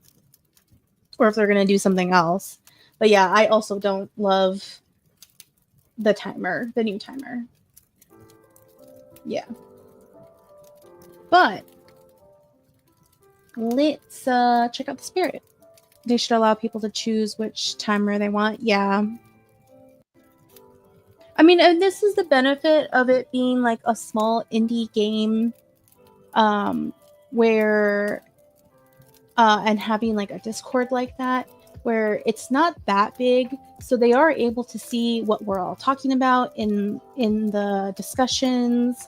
or if they're going to do something else. But yeah, I also don't love the timer, the new timer. Yeah. But let's check out the spirit. They should allow people to choose which timer they want. Yeah. I mean, and this is the benefit of it being like a small indie game, where and having like a Discord like that, where it's not that big, so they are able to see what we're all talking about in the discussions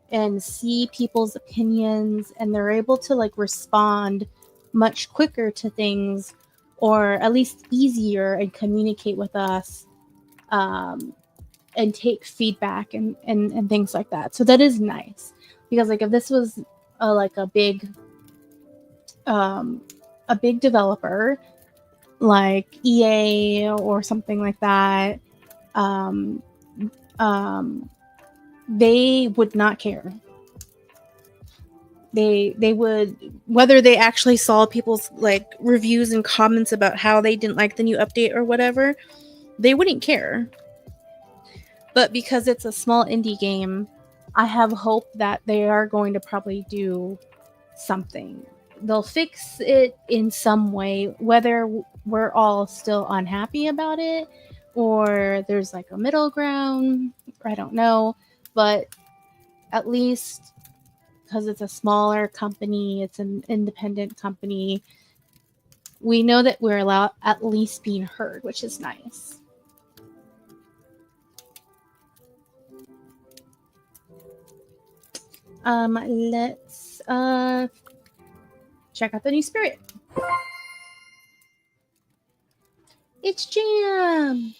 and see people's opinions, and they're able to like respond much quicker to things, or at least easier, and communicate with us, and take feedback and things like that. So that is nice, because like if this was a big developer like EA or something like that, they would not care. They would, whether they actually saw people's like reviews and comments about how they didn't like the new update or whatever, they wouldn't care. But because it's a small indie game, I have hope that they are going to probably do something. They'll fix it in some way, whether we're all still unhappy about it or there's like a middle ground, I don't know. But at least, because it's a smaller company, it's an independent company, we know that we're at least being heard, which is nice. Let's check out the new spirit. It's Jam.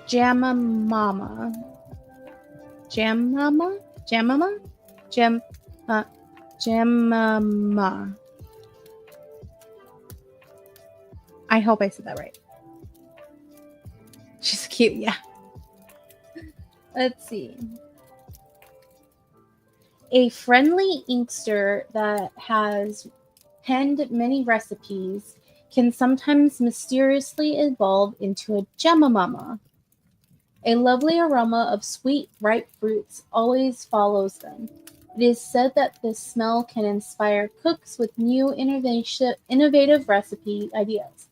Jamamama. Jamama? Jamama? Jamama. I hope I said that right. She's cute, yeah. Let's see. A friendly inkster that has penned many recipes can sometimes mysteriously evolve into a Jamamama. A lovely aroma of sweet, ripe fruits always follows them. It is said that this smell can inspire cooks with new innovative recipe ideas.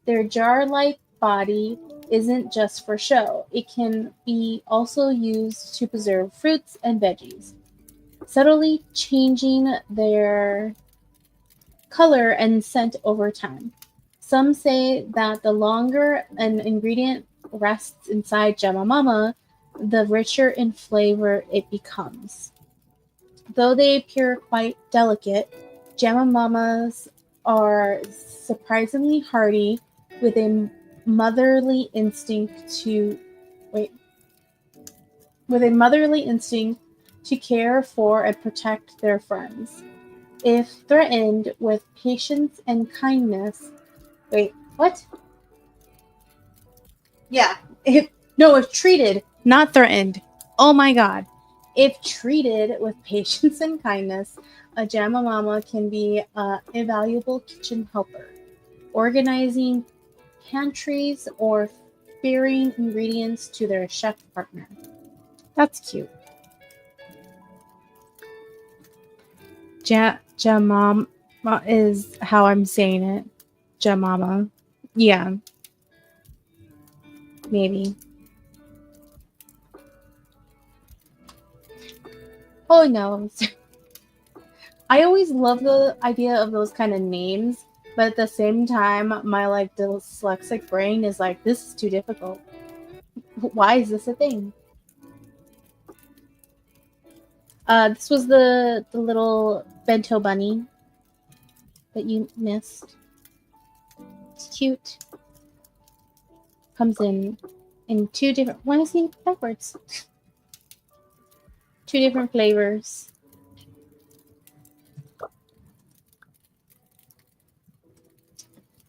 Their jar-like body isn't just for show. It can be also used to preserve fruits and veggies, subtly changing their color and scent over time. Some say that the longer an ingredient rests inside Jamamama, the richer in flavor it becomes. Though they appear quite delicate, Jamamamas are surprisingly hardy, with a motherly instinct to care for and protect their friends. If threatened with patience and kindness, wait, what? Yeah, if treated, not threatened. Oh my god. If treated with patience and kindness, a Jamma Mama can be an invaluable kitchen helper, organizing pantries or ferrying ingredients to their chef partner. That's cute. Jamama is how I'm saying it. Jamama. Yeah. Maybe. Oh no. I always love the idea of those kind of names, but at the same time, my like dyslexic brain is like, this is too difficult. Why is this a thing? This was the little bento bunny that you missed. It's cute. Comes in two different. Why is he backwards? Two different flavors.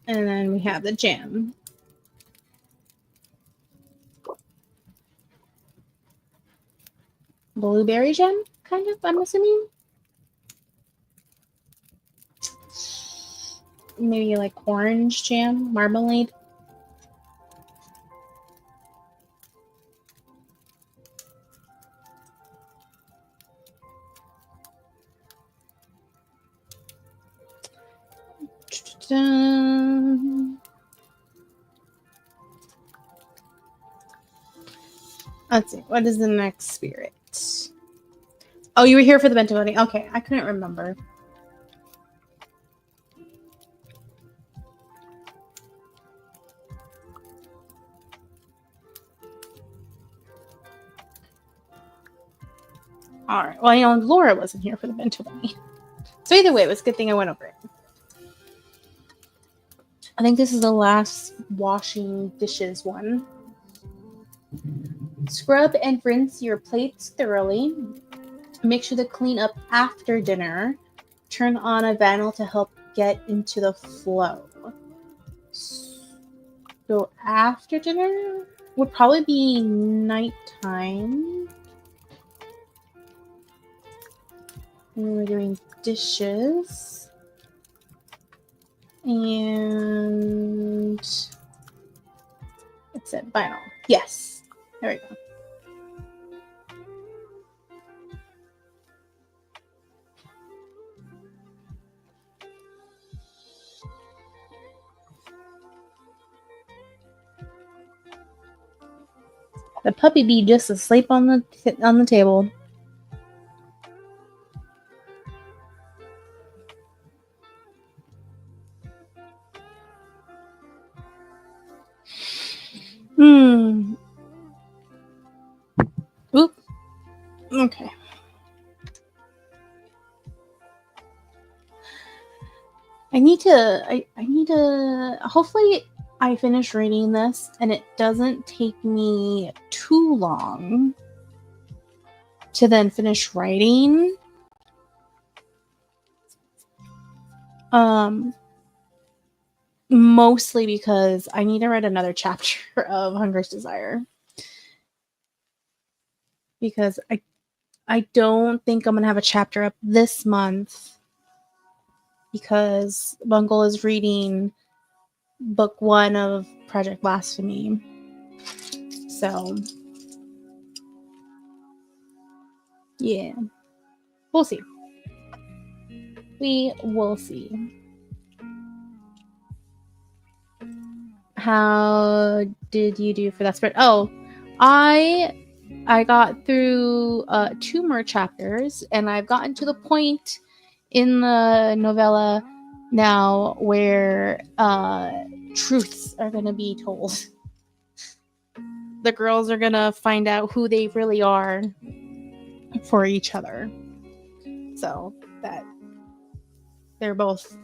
And then we have the jam. Blueberry jam, kind of, I'm assuming. Maybe like orange jam, marmalade. Let's see. What is the next spirit? Oh, you were here for the bento bunny. Okay, I couldn't remember. All right. Well, Laura wasn't here for the bento bunny. So either way, it was a good thing I went over it. I think this is the last washing dishes one. Scrub and rinse your plates thoroughly. Make sure to clean up after dinner. Turn on a vinyl to help get into the flow. So after dinner would probably be nighttime. And we're doing dishes. And it said vinyl. Yes. There we go. The puppy bee just asleep on the table. Oop. Okay. I need to hopefully I finish reading this and it doesn't take me too long to then finish writing. Mostly because I need to write another chapter of Hunger's Desire. Because I don't think I'm gonna have a chapter up this month. Because Bungle is reading book 1 of Project Blasphemy. So, yeah. We'll see. We will see. How did you do for that spread? Oh, I got through 2 more chapters, and I've gotten to the point in the novella now where truths are going to be told. The girls are going to find out who they really are for each other. So that they're both,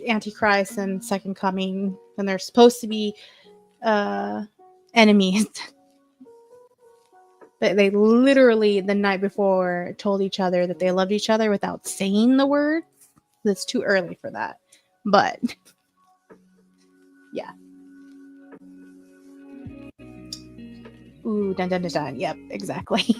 Antichrist and Second Coming, and they're supposed to be enemies. They literally the night before told each other that they loved each other without saying the words. It's too early for that. But yeah. Ooh, dun dun dun dun. Yep, exactly.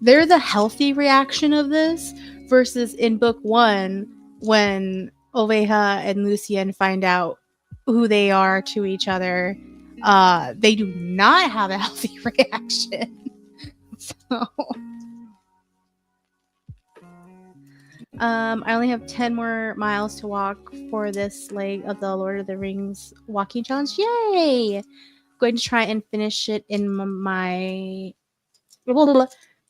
They're the healthy reaction of this versus in book 1 when Oveja and Lucien find out who they are to each other. They do not have a healthy reaction. So I only have 10 more miles to walk for this leg of the Lord of the Rings walking challenge. Yay! Going to try and finish it in my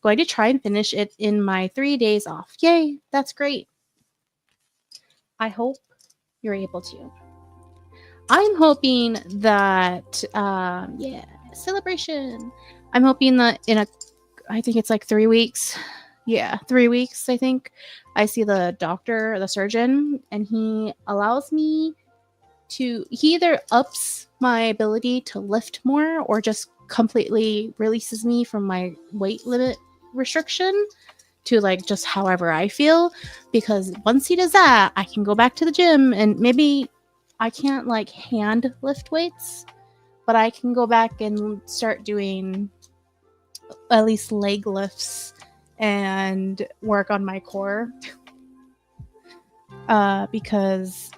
going to try and finish it in my 3 days off. Yay! That's great. I hope you're able to. I'm hoping that yeah, celebration. I'm hoping that I think it's like 3 weeks. Yeah, 3 weeks, I think. I see the doctor, the surgeon, and he allows me he either ups my ability to lift more or just completely releases me from my weight limit restriction to like just however I feel. Because once he does that, I can go back to the gym and maybe I can't like hand lift weights, but I can go back and start doing at least leg lifts and work on my core. Because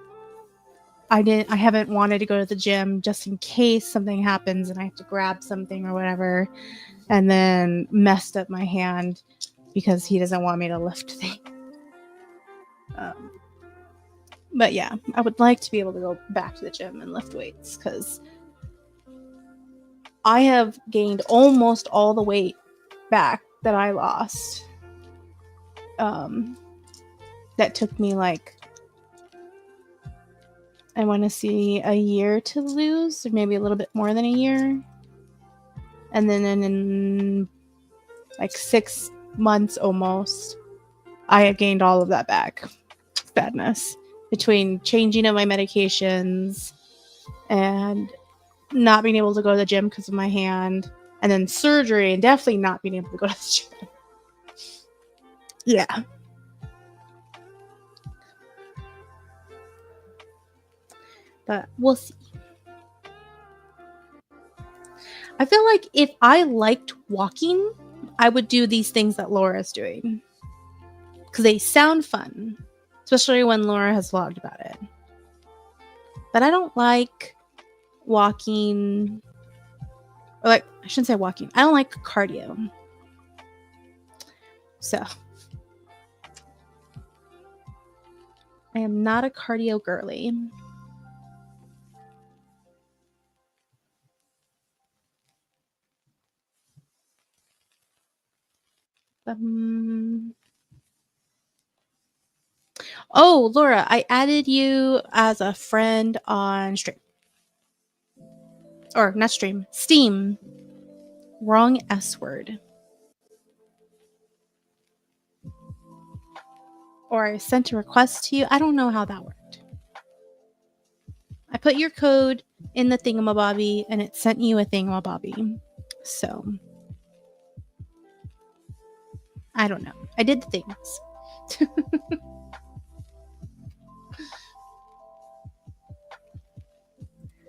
I haven't wanted to go to the gym just in case something happens and I have to grab something or whatever, and then messed up my hand because he doesn't want me to lift things. But yeah, I would like to be able to go back to the gym and lift weights because I have gained almost all the weight back that I lost. That took me like, I want to see a year to lose, or maybe a little bit more than a year. And then in like 6 months almost, I have gained all of that back. Sadness. Between changing of my medications and not being able to go to the gym because of my hand, and then surgery, and definitely not being able to go to the gym. Yeah. But we'll see. I feel like if I liked walking, I would do these things that Laura's doing. Because they sound fun. Especially when Laura has vlogged about it. But I don't like walking. Or like, I shouldn't say walking. I don't like cardio. So I am not a cardio girly. Oh, Laura, I added you as a friend on Stream. Or not Stream, Steam. Wrong S word. Or I sent a request to you. I don't know how that worked. I put your code in the thingamabobby and it sent you a thingamabobby. So I don't know. I did the things.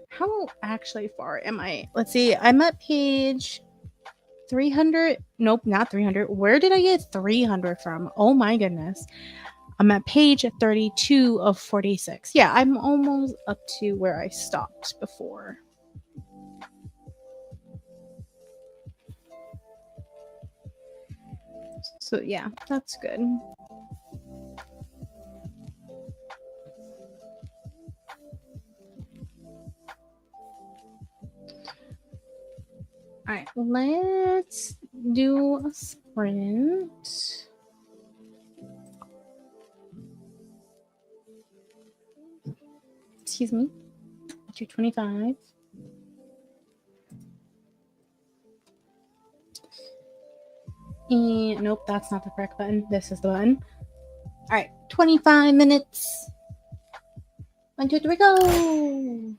How actually far am I? Let's see. I'm at page 300. Nope, not 300. Where did I get 300 from? Oh my goodness. I'm at page 32 of 46. Yeah, I'm almost up to where I stopped before. So yeah, that's good. All right, let's do a sprint. Excuse me. 225. And nope, that's not the correct button. This is the button. All right, 25 minutes. 1, 2, 3, go.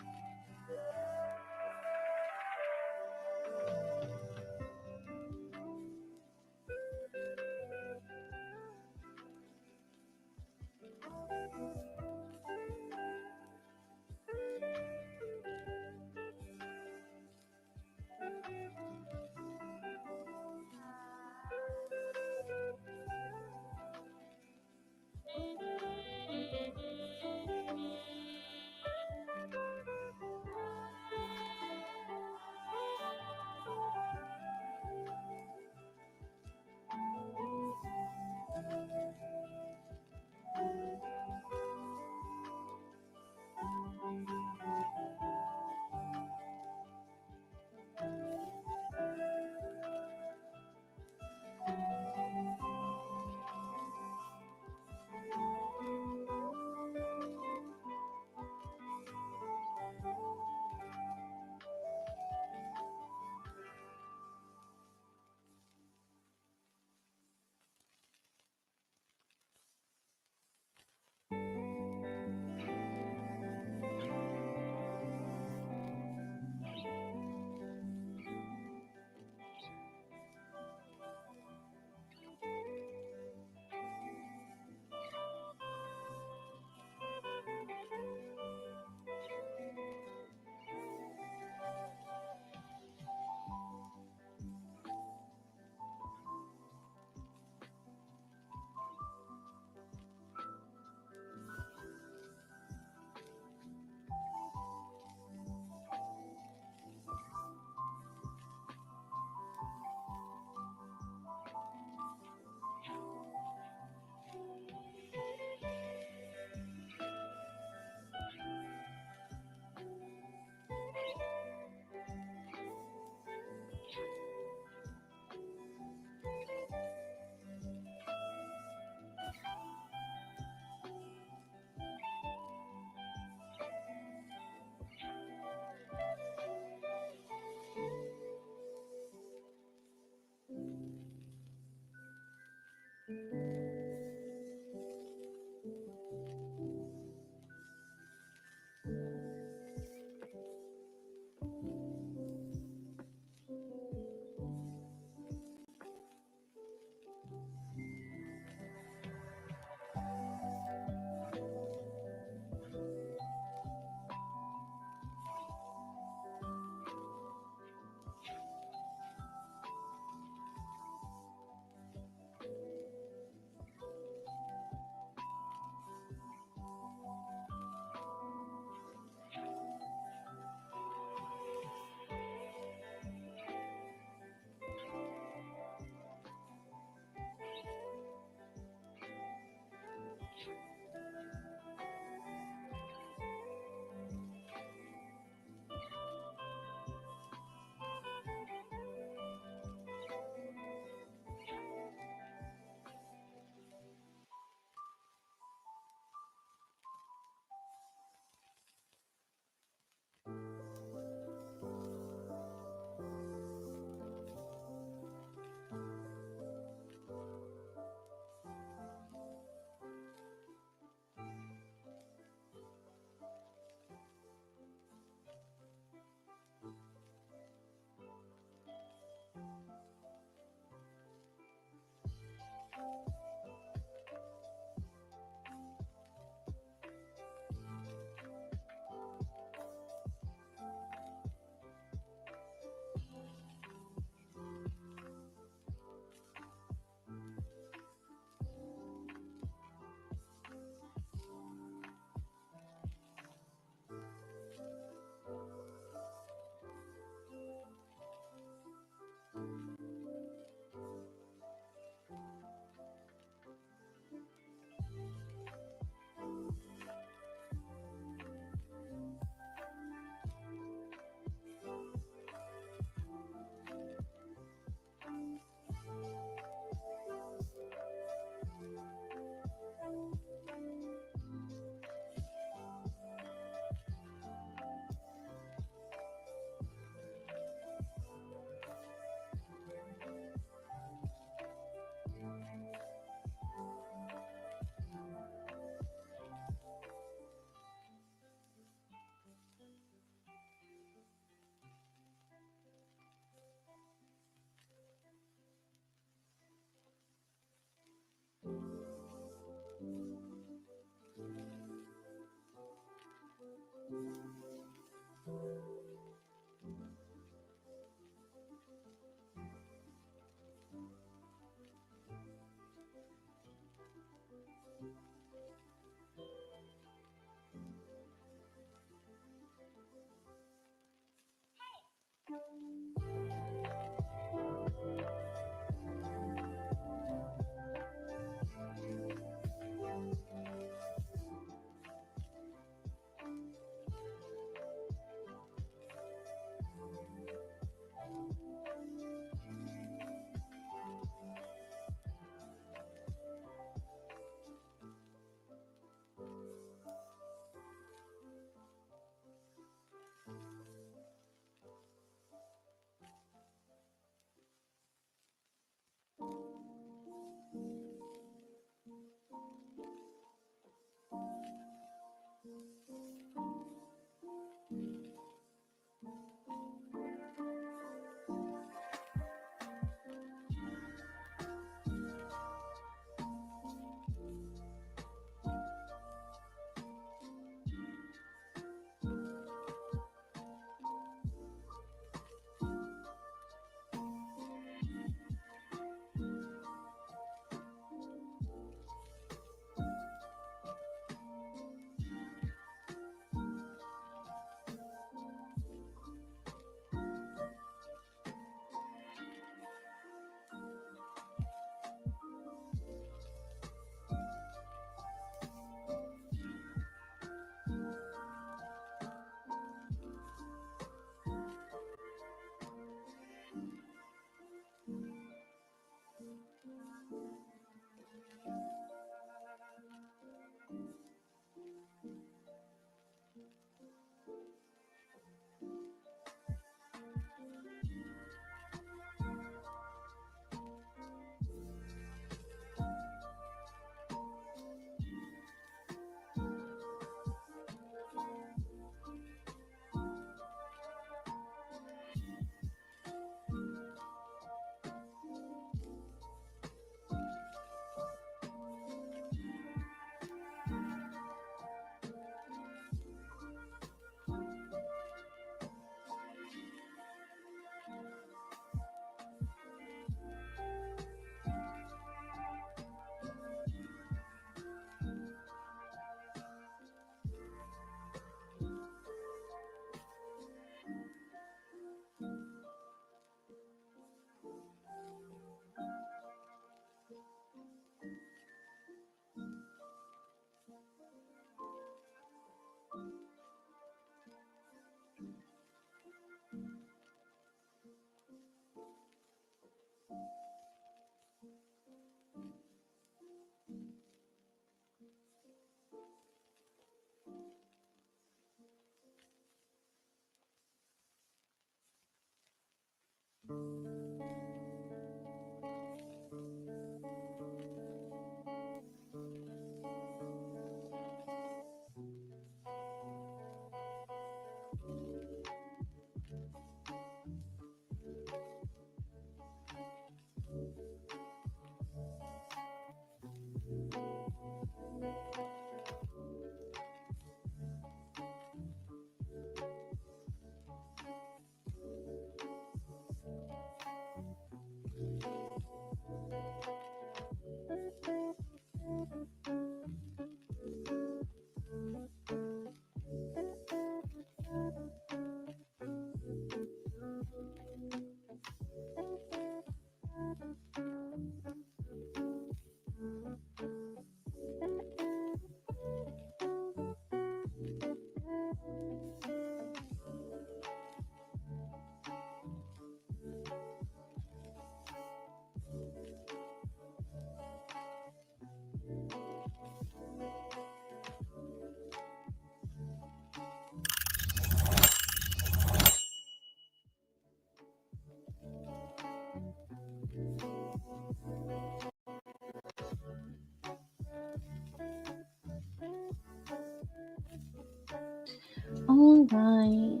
All right.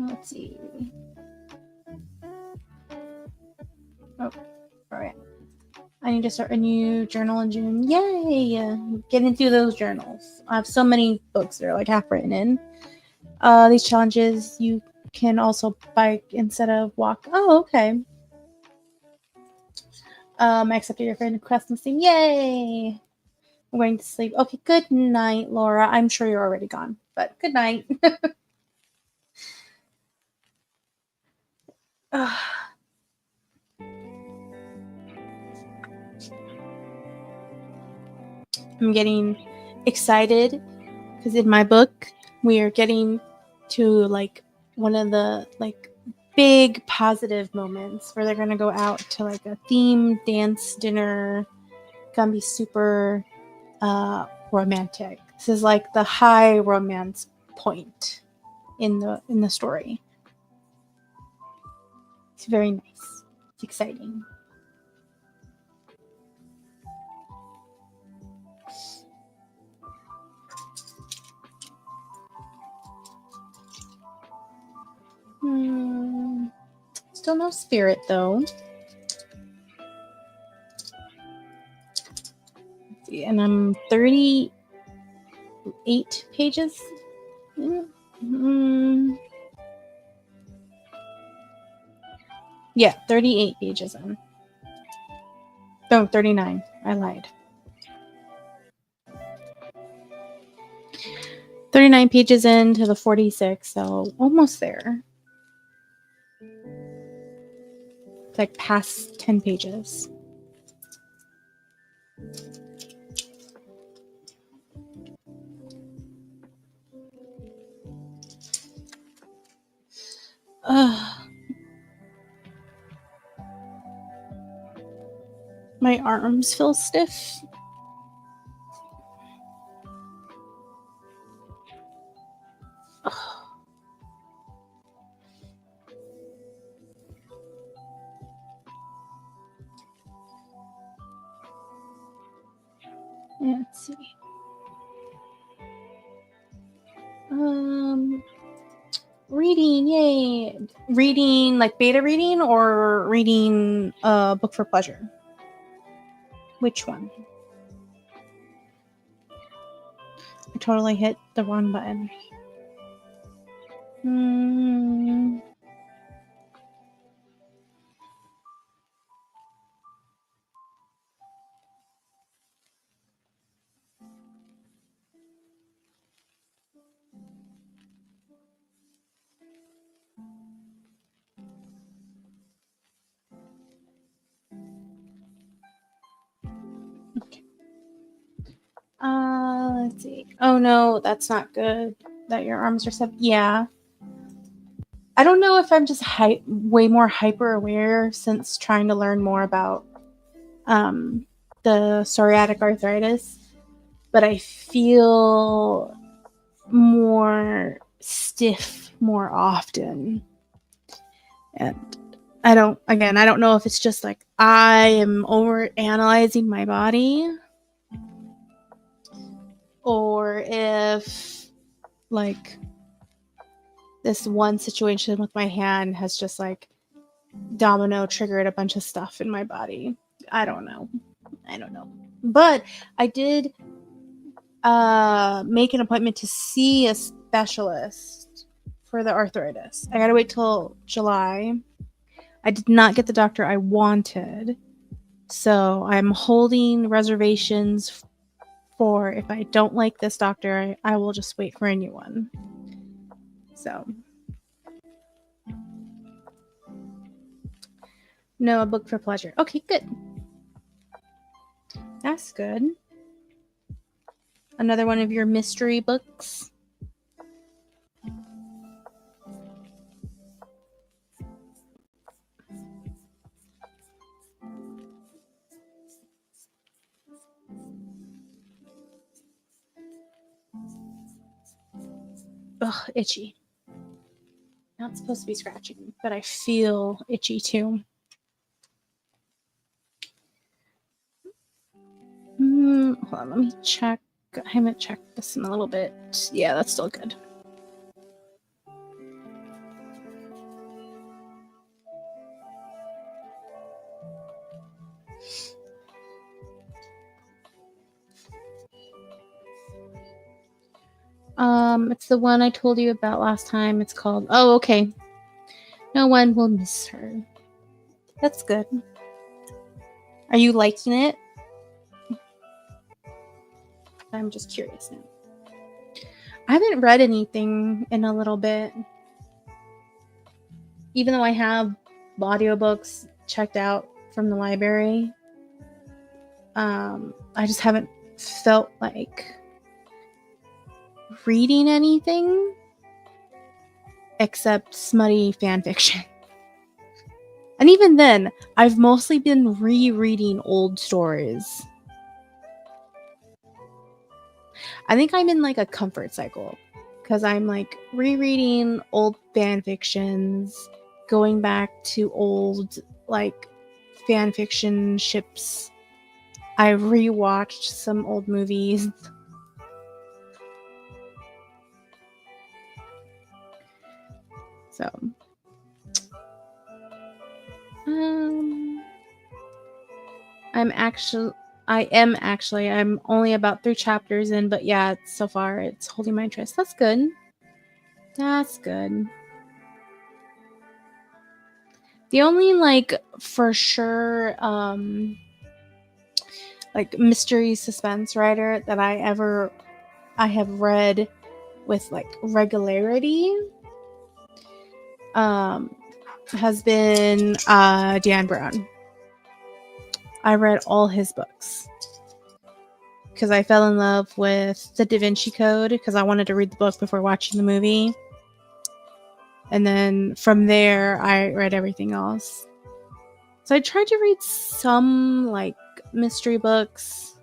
Let's see. Oh, all right. I need to start a new journal in June. Yay! Getting through those journals. I have so many books that are like half written in. These challenges you can also bike instead of walk. Oh, okay. I accepted your friend request and saying, yay! I'm going to sleep. Okay, good night, Laura. I'm sure you're already gone, but good night. I'm getting excited because in my book we are getting to like one of the like big positive moments where they're gonna go out to like a themed dance dinner. Gonna be super romantic. This is like the high romance point in the story. It's very nice. It's exciting. Still no spirit though. Let's see, and I'm 38 pages. Yeah, 38 pages in. No, 39. I lied. 39 pages into the 46, so almost there. It's like past 10 pages. My arms feel stiff. Let's see. Reading, yay! Reading, like beta reading or reading a book for pleasure? Which one? I totally hit the wrong button. Okay. Let's see. Oh no, that's not good. That your arms are stuff. Yeah. I don't know if I'm just way more hyper aware since trying to learn more about the psoriatic arthritis, but I feel more stiff more often. And I don't know if it's just like I am over analyzing my body or if like this one situation with my hand has just like domino triggered a bunch of stuff in my body. I don't know. But I did make an appointment to see a specialist for the arthritis. I gotta wait till July. I did not get the doctor I wanted, so I'm holding reservations for if I don't like this doctor, I will just wait for a new one. So, no, a book for pleasure. Okay, good. That's good. Another one of your mystery books. Ugh, itchy. Not supposed to be scratching, but I feel itchy too. Hold Hold on, let me check. I haven't checked this in a little bit. Yeah, that's still good. It's the one I told you about last time. It's called, oh, okay. No one will miss her. That's good. Are you liking it? I'm just curious now. I haven't read anything in a little bit. Even though I have audiobooks checked out from the library, I just haven't felt like reading anything except smutty fan fiction. And even then, I've mostly been rereading old stories. I think I'm in like a comfort cycle because I'm like rereading old fan fictions, going back to old like fan fiction ships. I rewatched some old movies. So, I'm only about 3 chapters in, but yeah, so far it's holding my interest. That's good. That's good. The only like for sure like mystery suspense writer that I have read with like regularity has been Dan Brown. I read all his books because I fell in love with the Da Vinci Code because I wanted to read the book before watching the movie. And then from there, I read everything else. So I tried to read some like mystery books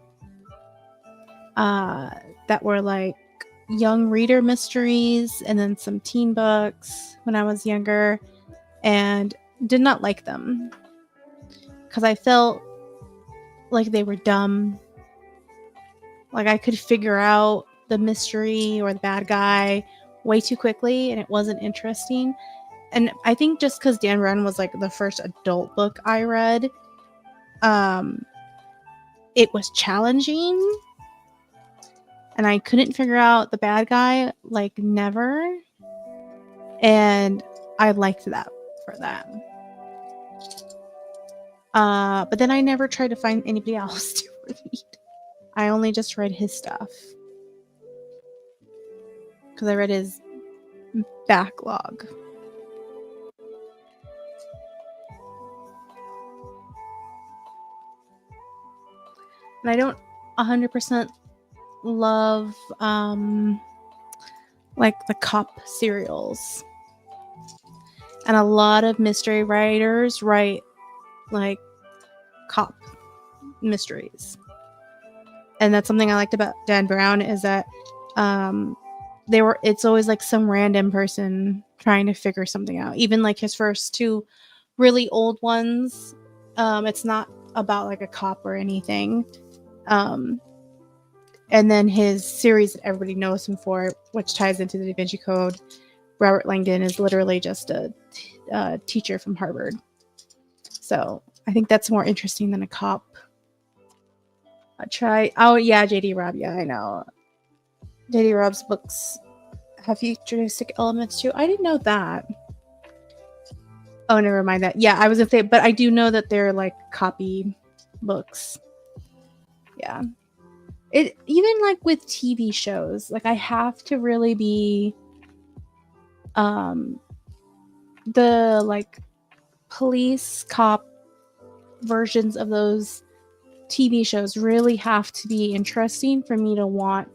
that were like young reader mysteries and then some teen books when I was younger and did not like them because I felt like they were dumb. Like I could figure out the mystery or the bad guy way too quickly and it wasn't interesting. And I think just because Dan Brown was like the first adult book I read, it was challenging and I couldn't figure out the bad guy like never. And I liked that for that. But then I never tried to find anybody else to read. I only just read his stuff. Because I read his backlog. And I don't 100% love like the cop serials. And a lot of mystery writers write like cop mysteries. And that's something I liked about Dan Brown is that it's always like some random person trying to figure something out. Even like his first 2 really old ones, it's not about like a cop or anything. And then his series that everybody knows him for, which ties into the Da Vinci Code, Robert Langdon is literally just a teacher from Harvard. So I think that's more interesting than a cop. Oh yeah, J.D. Robb. Yeah, I know. J.D. Robb's books have futuristic elements too. I didn't know that. Oh, never mind that. Yeah, I was gonna say, but I do know that they're like copy books. Yeah. It even like with TV shows, like I have to really be the like police cop versions of those TV shows really have to be interesting for me to want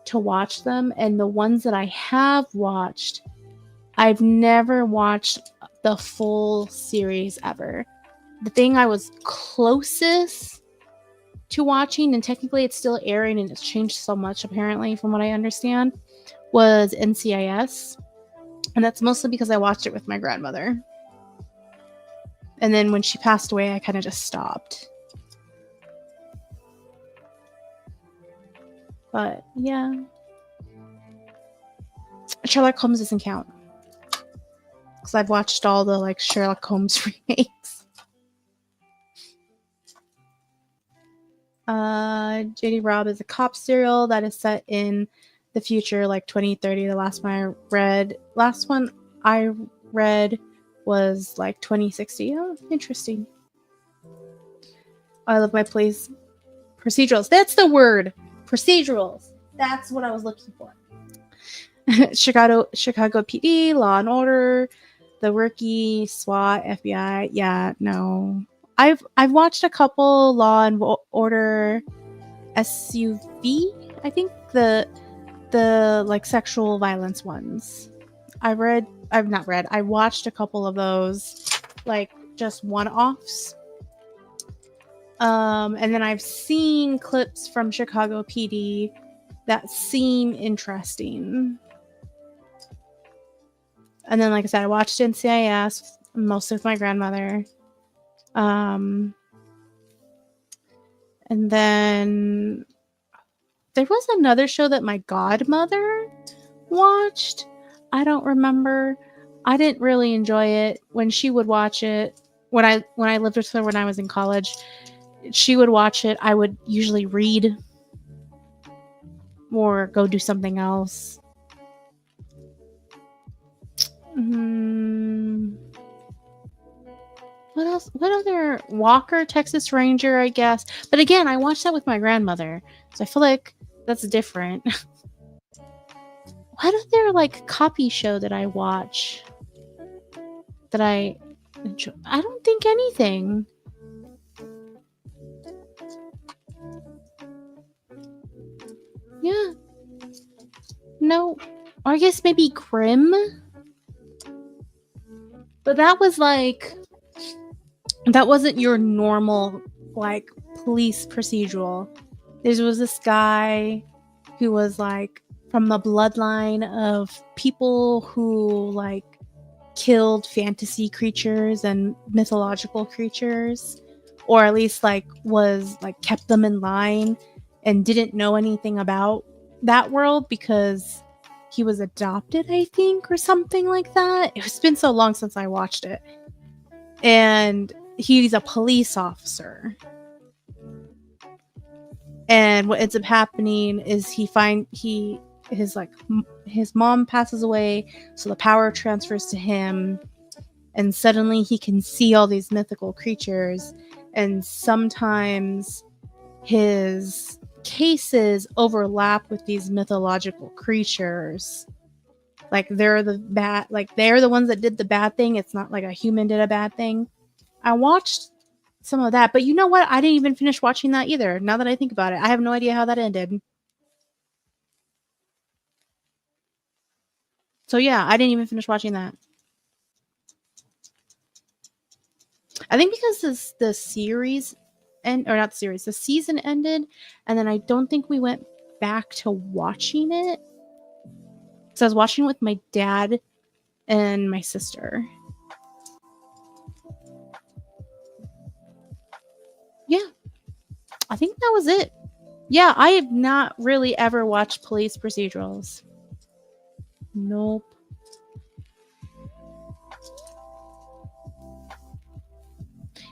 to watch them. And the ones that I have watched, I've never watched the full series ever. The thing I was closest to watching, and technically it's still airing and it's changed so much apparently from what I understand, was NCIS. And that's mostly because I watched it with my grandmother. And then when she passed away, I kind of just stopped. But yeah. Sherlock Holmes doesn't count. Because I've watched all the like Sherlock Holmes remakes. JD Robb is a cop serial that is set in the future, like 2030. The last one I read was like 2060. Oh, interesting. I love my police procedurals. That's the word. Procedurals. That's what I was looking for. Chicago PD, Law and Order, The Rookie, SWAT, FBI. Yeah, no. I've watched a couple Law and Order SUV. I think the like sexual violence ones. I watched a couple of those, like just one-offs. And then I've seen clips from Chicago PD that seem interesting. And then, like I said, I watched NCIS mostly with my grandmother. And then there was another show that my godmother watched. I don't remember. I didn't really enjoy it when she would watch it. When I lived with her when I was in college, she would watch it. I would usually read or go do something else. What else? What other? Walker, Texas Ranger, I guess. But again, I watched that with my grandmother, so I feel like that's different. What other like copy show that I watch that I enjoy? I don't think anything. Yeah. No. Or I guess maybe Grimm. But that was like, that wasn't your normal like police procedural. There was this guy who was like from the bloodline of people who like killed fantasy creatures and mythological creatures, or at least like was like kept them in line and didn't know anything about that world because he was adopted, I think, or something like that. It's been so long since I watched it. And he's a police officer. And what ends up happening is his mom passes away, so the power transfers to him, and suddenly he can see all these mythical creatures, and sometimes his cases overlap with these mythological creatures. Like they're the ones that did the bad thing. It's not like a human did a bad thing. I watched some of that, but you know what? I didn't even finish watching that either. Now that I think about it, I have no idea how that ended. So yeah, I didn't even finish watching that. I think because the series the season ended, and then I don't think we went back to watching it. So I was watching it with my dad and my sister. Yeah. I think that was it. Yeah, I have not really ever watched police procedurals. Nope.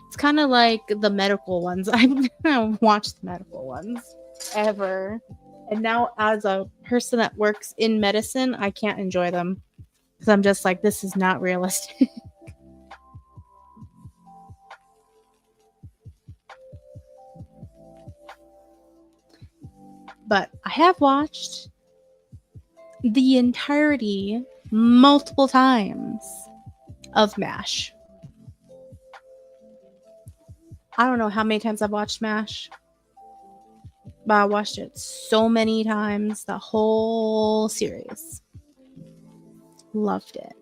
It's kind of like the medical ones. I've never watched the medical ones ever. And now as a person that works in medicine, I can't enjoy them. Because I'm just like, this is not realistic. But I have watched the entirety multiple times of MASH. I don't know how many times I've watched MASH, but I watched it so many times, the whole series. Loved it.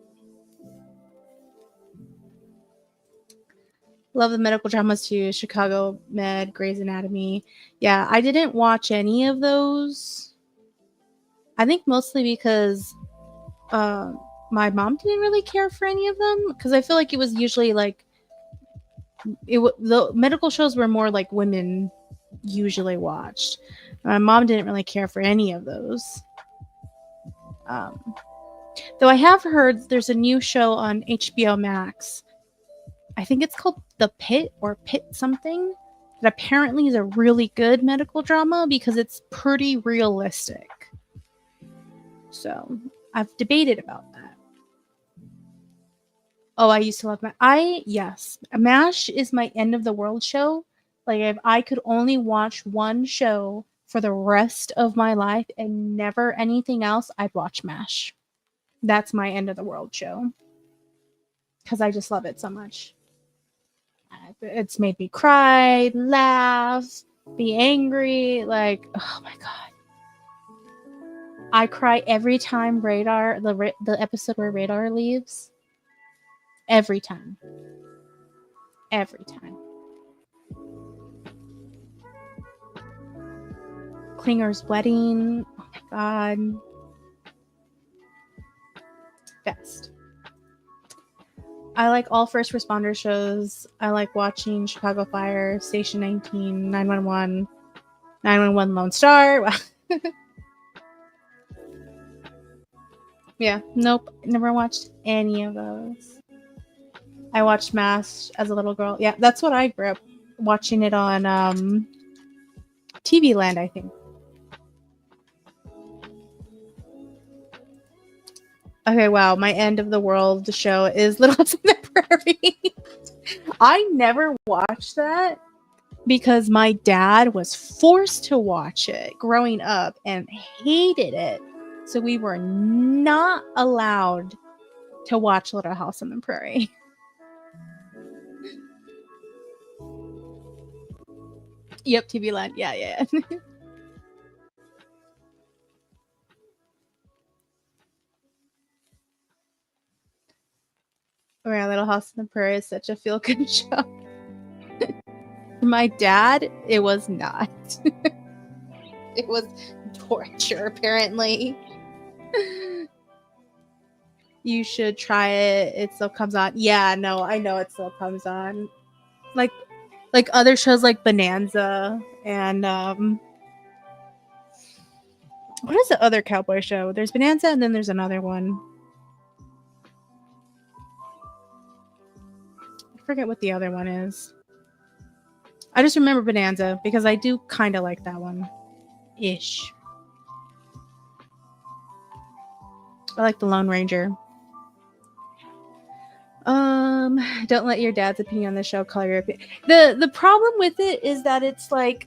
Love the medical dramas too. Chicago Med, Grey's Anatomy. Yeah, I didn't watch any of those. I think mostly because my mom didn't really care for any of them. Because I feel like it was usually like the medical shows were more like women usually watched. My mom didn't really care for any of those. Though I have heard there's a new show on HBO Max. I think it's called The Pit or Pit something. That apparently is a really good medical drama because it's pretty realistic. So I've debated about that. Oh, I used to love yes. MASH is my end of the world show. Like, if I could only watch one show for the rest of my life and never anything else, I'd watch MASH. That's my end of the world show. Because I just love it so much. It's made me cry, laugh, be angry. Like, oh my God. I cry every time the episode where Radar leaves. Every time. Every time. Klinger's wedding. Oh my God. Best. I like all first responder shows. I like watching Chicago Fire, Station 19, 911, 911 Lone Star. Yeah, nope. Never watched any of those. I watched MASH as a little girl. Yeah, that's what I grew up watching it on TV Land, I think. Okay, wow. My end of the world show is Little House on the Prairie. I never watched that because my dad was forced to watch it growing up and hated it. So we were not allowed to watch Little House on the Prairie. Yep, TV Land. Yeah. Oh yeah, Little House on the Prairie is such a feel-good show. For my dad, it was not. It was torture, apparently. You should try it. It still comes on. Yeah, no, I know it still comes on. Like other shows like Bonanza and what is the other cowboy show? There's Bonanza and then there's another one. I forget what the other one is. I just remember Bonanza because I do kind of like that one. Ish. I like the Lone Ranger. Don't let your dad's opinion on the show color your opinion. The problem with it is that it's like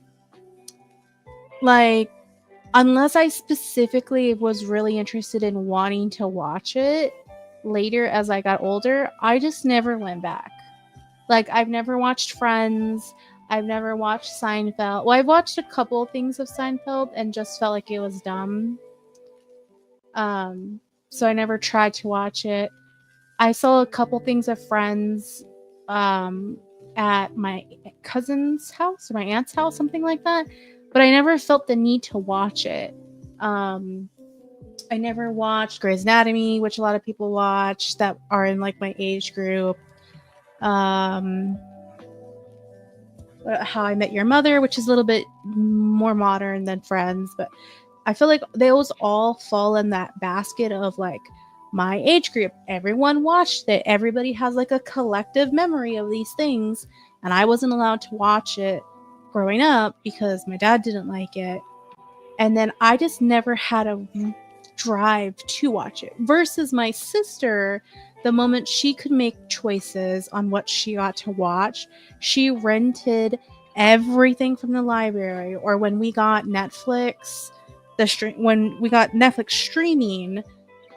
unless I specifically was really interested in wanting to watch it later as I got older, I just never went back. Like, I've never watched Friends. I've never watched Seinfeld. Well, I've watched a couple of things of Seinfeld and just felt like it was dumb. So I never tried to watch it. I saw a couple things of Friends at my cousin's house or my aunt's house, something like that. But I never felt the need to watch it. I never watched Grey's Anatomy, which a lot of people watch that are in like my age group. How I Met Your Mother, which is a little bit more modern than Friends, but I feel like those all fall in that basket of like my age group. Everyone watched it. Everybody has like a collective memory of these things, and I wasn't allowed to watch it growing up because my dad didn't like it. And then I just never had a drive to watch it. Versus my sister, the moment she could make choices on what she got to watch, she rented everything from the library. Or when we got Netflix, when we got Netflix streaming,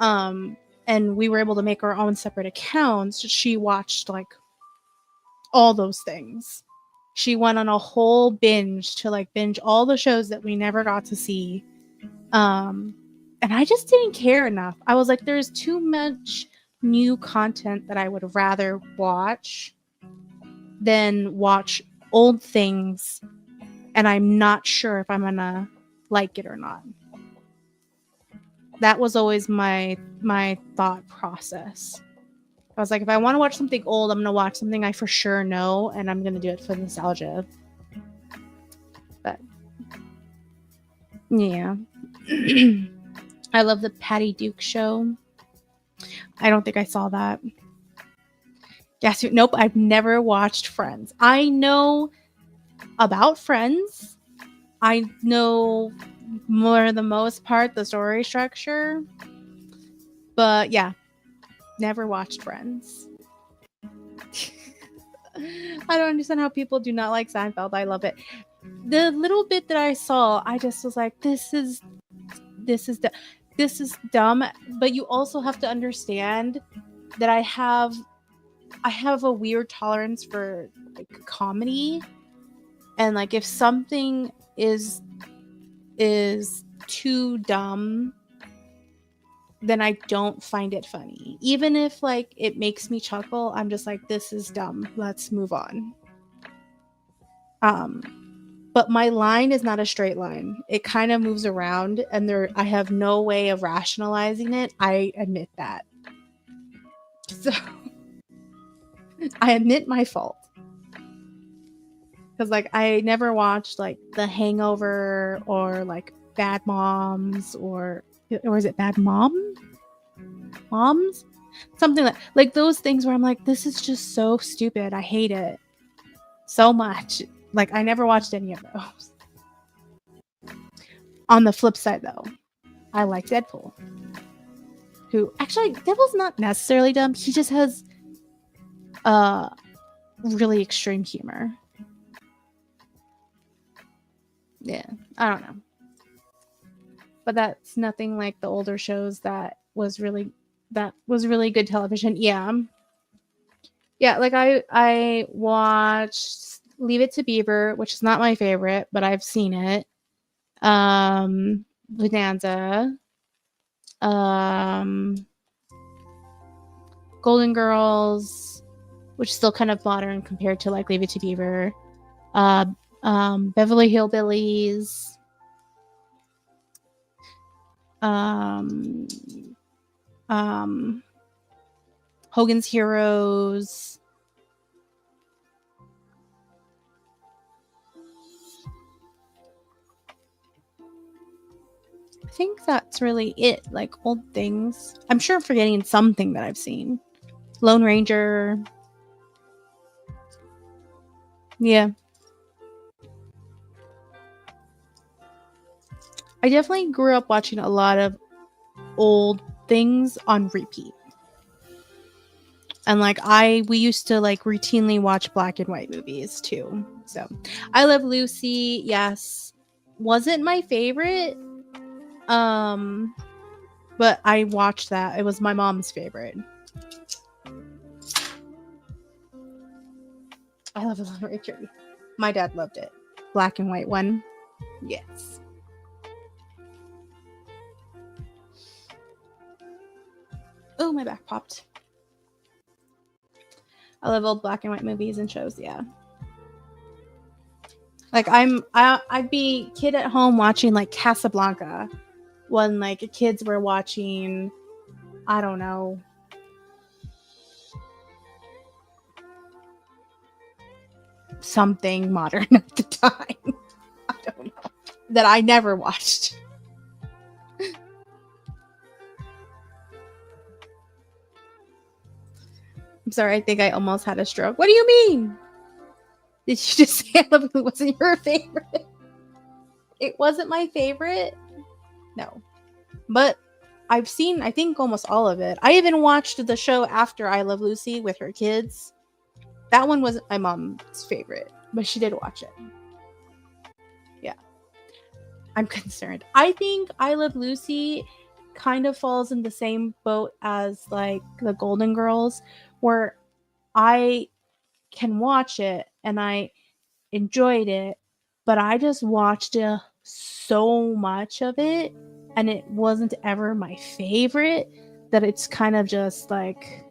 and we were able to make our own separate accounts, she watched like all those things. She went on a whole binge to like binge all the shows that we never got to see. And I just didn't care enough. I was like, there's too much new content that I would rather watch than watch old things, and I'm not sure if I'm gonna like it or not. That was always my thought process. I was like, if I want to watch something old, I'm gonna watch something I for sure know, and I'm gonna do it for nostalgia. But Yeah. I love the Patty Duke show. I don't think I saw that. Yes, nope, I've never watched Friends. I know about Friends. I know for the most part the story structure. But yeah, never watched Friends. I don't understand how people do not like Seinfeld. I love it. The little bit that I saw, I just was like, this is dumb. But you also have to understand that I have a weird tolerance for like comedy, and like if something is too dumb, then I don't find it funny. Even if like it makes me chuckle, I'm just like, this is dumb. Let's move on. But my line is not a straight line. It kind of moves around, and I have no way of rationalizing it. I admit that. So I admit my fault. Because like I never watched like The Hangover or like Bad Moms or is it Bad Moms? Something like those things where I'm like, this is just so stupid. I hate it so much. Like I never watched any of those. On the flip side though, I like Deadpool. Who actually Deadpool's not necessarily dumb. He just has really extreme humor. Yeah, I don't know. But that's nothing like the older shows that was really good television. Yeah. Yeah, like I watched Leave It to Beaver, which is not my favorite, but I've seen it. Bonanza. Golden Girls, which is still kind of modern compared to like Leave It to Beaver. Beverly Hillbillies. Hogan's Heroes. I think that's really it. Like old things. I'm sure I'm forgetting something that I've seen. Lone Ranger. Yeah. I definitely grew up watching a lot of old things on repeat. And like we used to like routinely watch black and white movies too. So I Love Lucy, yes. Wasn't my favorite. But I watched that. It was my mom's favorite. I love Lone Ranger. My dad loved it. Black and white one. Yes. Oh, my back popped. I love old black and white movies and shows, yeah. Like I'd be kid at home watching like Casablanca when like kids were watching, I don't know, something modern at the time. I don't know. That I never watched. I'm sorry, I think I almost had a stroke. What do you mean? Did you just say it wasn't your favorite? It wasn't my favorite? No. But I've seen, I think, almost all of it. I even watched the show after I Love Lucy with her kids. That one wasn't my mom's favorite, but she did watch it. Yeah. I'm concerned. I think I Love Lucy kind of falls in the same boat as like the Golden Girls, where I can watch it and I enjoyed it, but I just watched so much of it and it wasn't ever my favorite, that it's kind of just like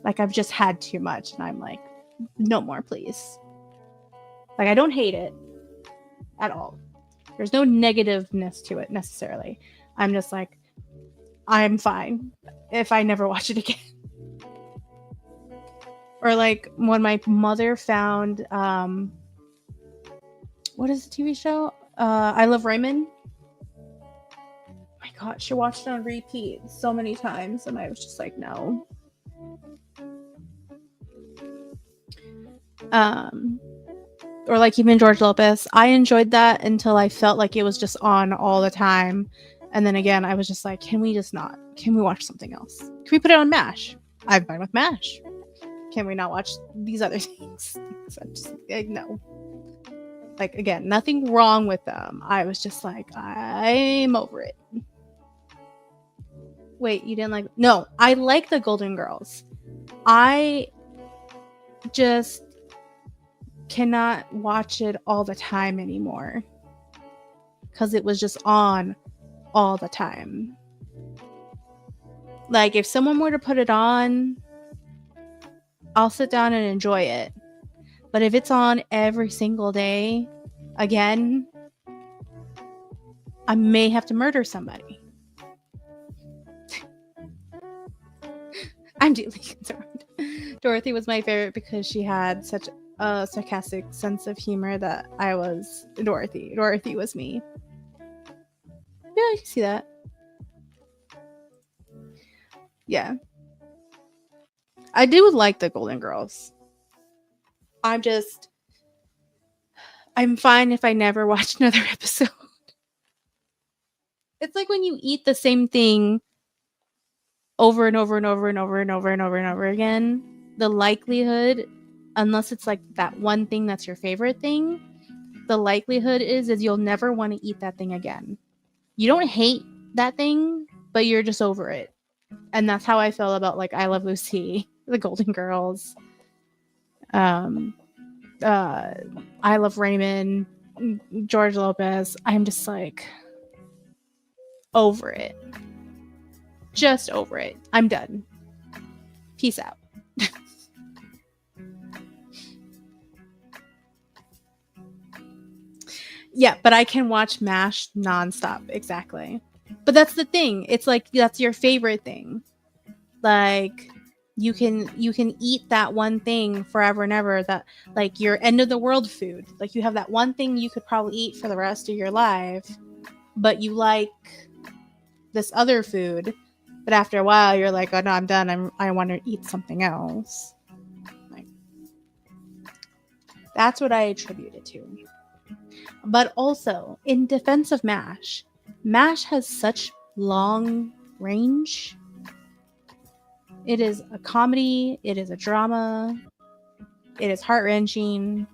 I've just had too much and I'm like, no more, please. Like I don't hate it at all. There's no negativeness to it necessarily. I'm just like, I'm fine if I never watch it again. Or like when my mother found what is the TV show? I Love Raymond. god, she watched it on repeat so many times, and I was just like, no. Or like even George Lopez, I enjoyed that until I felt like it was just on all the time, and then again I was just like, can we just not? Can we watch something else? Can we put it on MASH? I'm fine with MASH. Can we not watch these other things? So I'm just like, no. Like, again, nothing wrong with them. I was just like, I'm over it. Wait, you didn't like... No, I like the Golden Girls. I just cannot watch it all the time anymore. Because it was just on all the time. Like, if someone were to put it on, I'll sit down and enjoy it. But if it's on every single day, again, I may have to murder somebody. I'm deeply concerned. Dorothy was my favorite because she had such a sarcastic sense of humor that I was Dorothy. Dorothy was me. Yeah, I can see that. Yeah. I do like the Golden Girls. I'm fine if I never watch another episode. It's like when you eat the same thing over and over and over and over and over and over and over again, the likelihood, unless it's like that one thing that's your favorite thing, the likelihood is you'll never want to eat that thing again. You don't hate that thing, but you're just over it. And that's how I feel about like I Love Lucy, the Golden Girls, I Love Raymond, George Lopez. I'm just like over it. Just over it. I'm done. Peace out. Yeah, but I can watch MASH nonstop. Exactly. But that's the thing. It's like that's your favorite thing. Like you can eat that one thing forever and ever, that like your end of the world food. Like you have that one thing you could probably eat for the rest of your life, but you like this other food. But after a while, you're like, oh no, I'm done. I want to eat something else. Like, that's what I attribute it to. But also, in defense of MASH, MASH has such long range. It is a comedy. It is a drama. It is heart-wrenching.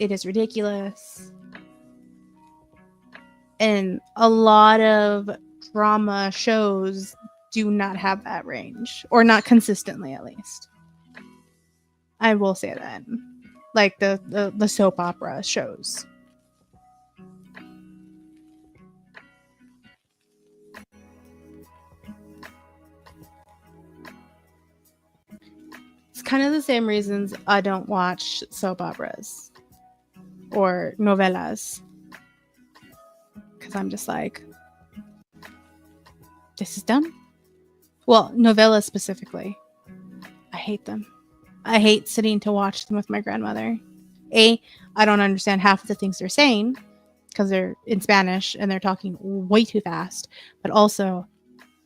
It is ridiculous. And a lot of drama shows do not have that range, or not consistently, at least. I will say that. Like the soap opera shows. It's kind of the same reasons I don't watch soap operas or novelas. Because I'm just like, this is dumb. Well, novellas specifically. I hate them. I hate sitting to watch them with my grandmother. I don't understand half of the things they're saying because they're in Spanish and they're talking way too fast. But also,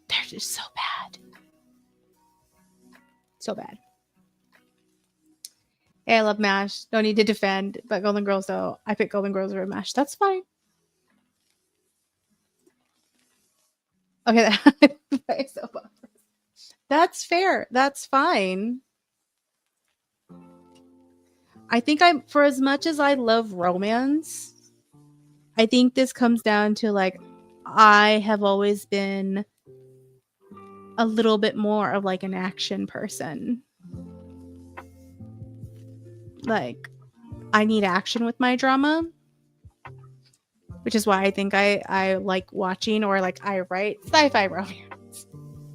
they're just so bad. So bad. Hey, I love MASH. No need to defend. But Golden Girls, though, I pick Golden Girls over MASH. That's fine. Okay, that's fair. That's fine. I think for as much as I love romance, I think this comes down to like, I have always been a little bit more of like an action person. Like, I need action with my drama, which is why I think I like watching, or like I write sci-fi romance.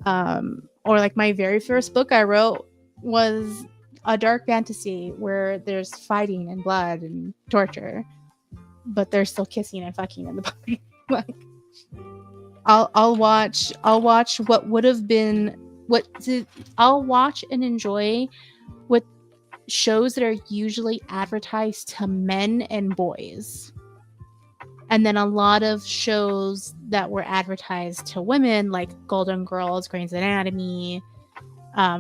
Or like my very first book I wrote was a dark fantasy where there's fighting and blood and torture, but they're still kissing and fucking in the book. Like, I'll watch what would have been I'll watch and enjoy what shows that are usually advertised to men and boys And then a lot of shows that were advertised to women, like Golden Girls, Grey's Anatomy,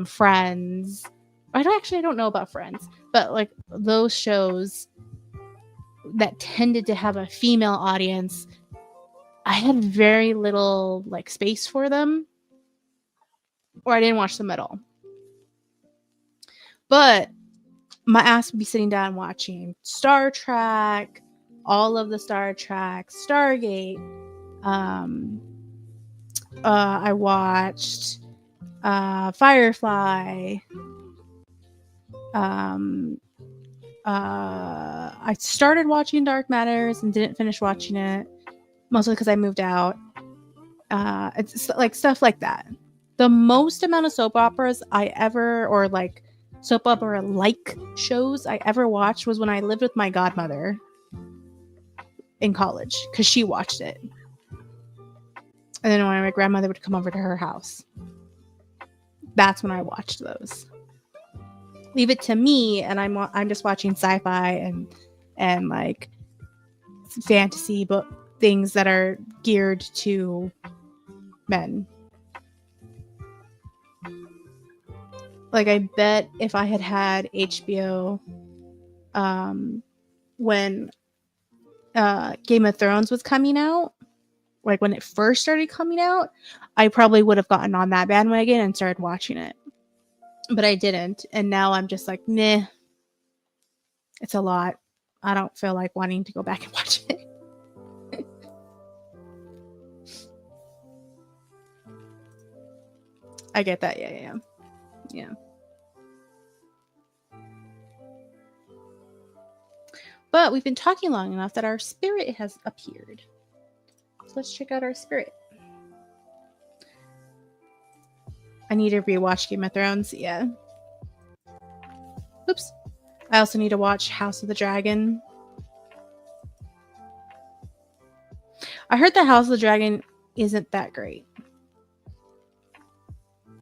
Friends. I don't know about Friends, but like those shows that tended to have a female audience, I had very little like space for them, or I didn't watch them at all. But my ass would be sitting down watching Star Trek, all of the Star Trek, Stargate. I watched Firefly. I started watching Dark Matters and didn't finish watching it, mostly because I moved out. It's like stuff like that. The most amount of soap operas I ever, or like soap opera like shows I ever watched was when I lived with my godmother in college, because she watched it. And then when my grandmother would come over to her house, that's when I watched those. Leave it to me, and I'm just watching sci-fi and like fantasy book things that are geared to men. Like, I bet if I had HBO when Game of Thrones was coming out, like when it first started coming out, I probably would have gotten on that bandwagon and started watching it. But I didn't, and now I'm just like, nah, it's a lot. I don't feel like wanting to go back and watch it. I get that. Yeah. But we've been talking long enough that our spirit has appeared. So let's check out our spirit. I need to rewatch Game of Thrones. Yeah. Oops. I also need to watch House of the Dragon. I heard that House of the Dragon isn't that great.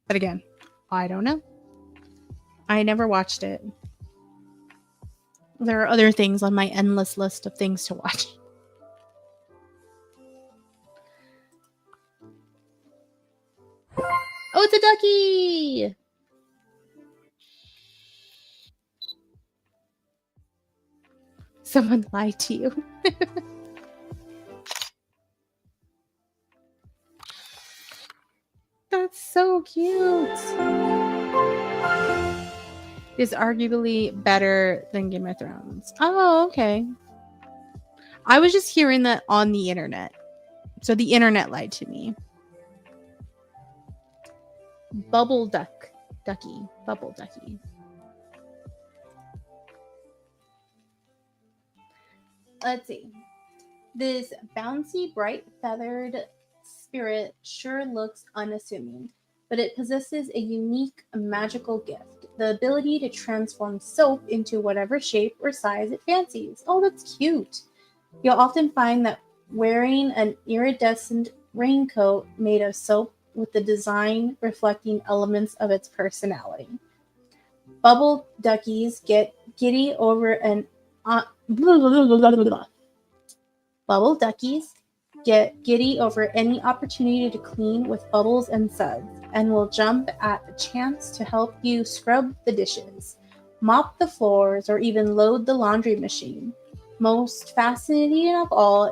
But again, I don't know. I never watched it. There are other things on my endless list of things to watch. Oh, it's a ducky! Someone lied to you. That's so cute. It's arguably better than Game of Thrones. Oh, okay. I was just hearing that on the internet. So the internet lied to me. Bubble ducky. Bubble ducky. Let's see. This bouncy, bright feathered spirit sure looks unassuming, but it possesses a unique magical gift, the ability to transform soap into whatever shape or size it fancies. Oh, that's cute. You'll often find that wearing an iridescent raincoat made of soap with the design reflecting elements of its personality. Bubble duckies get giddy over an Bubble duckies get giddy over any opportunity to clean with bubbles and suds, and will jump at a chance to help you scrub the dishes, mop the floors, or even load the laundry machine. Most fascinating of all,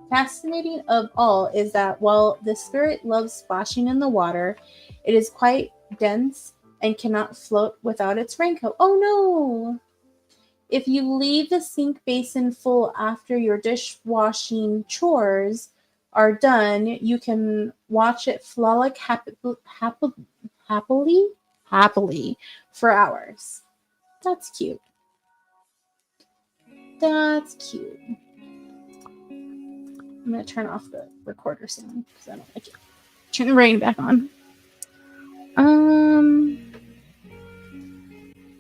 fascinating of all is that while the spirit loves splashing in the water, it is quite dense and cannot float without its raincoat. Oh no! If you leave the sink basin full after your dishwashing chores are done, you can watch it frolic happily for hours. That's cute. That's cute. I'm going to turn off the recorder sound because I don't like it. Turn the rain back on.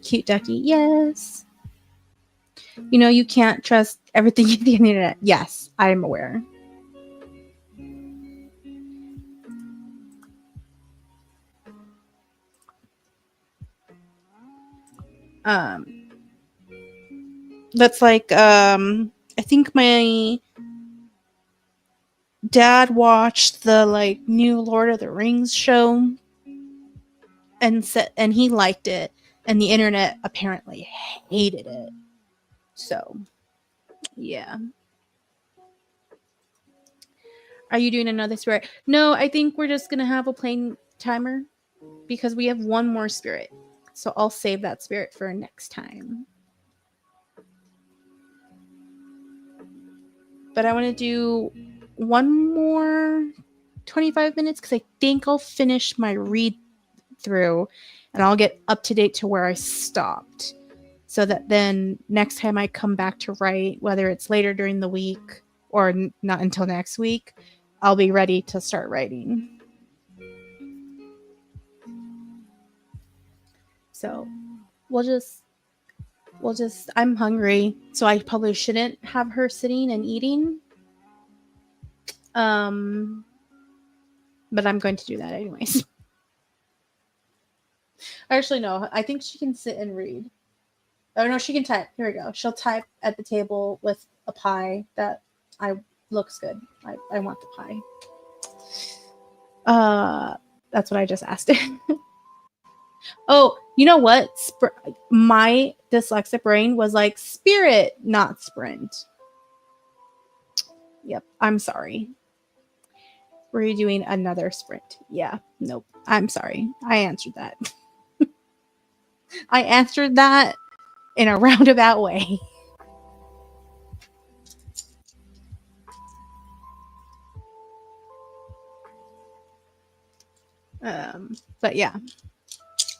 Cute ducky, yes. You know, you can't trust everything in the internet. Yes, I'm aware. That's like I think my dad watched the like new Lord of the Rings show and he liked it, and the internet apparently hated it. So, yeah. Are you doing another spirit? No, I think we're just gonna have a plain timer because we have one more spirit. So I'll save that spirit for next time. But I want to do one more 25 minutes because I think I'll finish my read through and I'll get up to date to where I stopped. So that then next time I come back to write, whether it's later during the week or not until next week, I'll be ready to start writing. So we'll just I'm hungry, so I probably shouldn't have her sitting and eating. But I'm going to do that anyways. Actually, no, I think she can sit and read. Oh no, she can type. Here we go. She'll type at the table with a pie that looks good. I want the pie. That's what I just asked it. Oh, you know what? My dyslexic brain was like spirit, not sprint. Yep, I'm sorry. Were you doing another sprint? Yeah, nope. I'm sorry. I answered that. I answered that in a roundabout way. But yeah.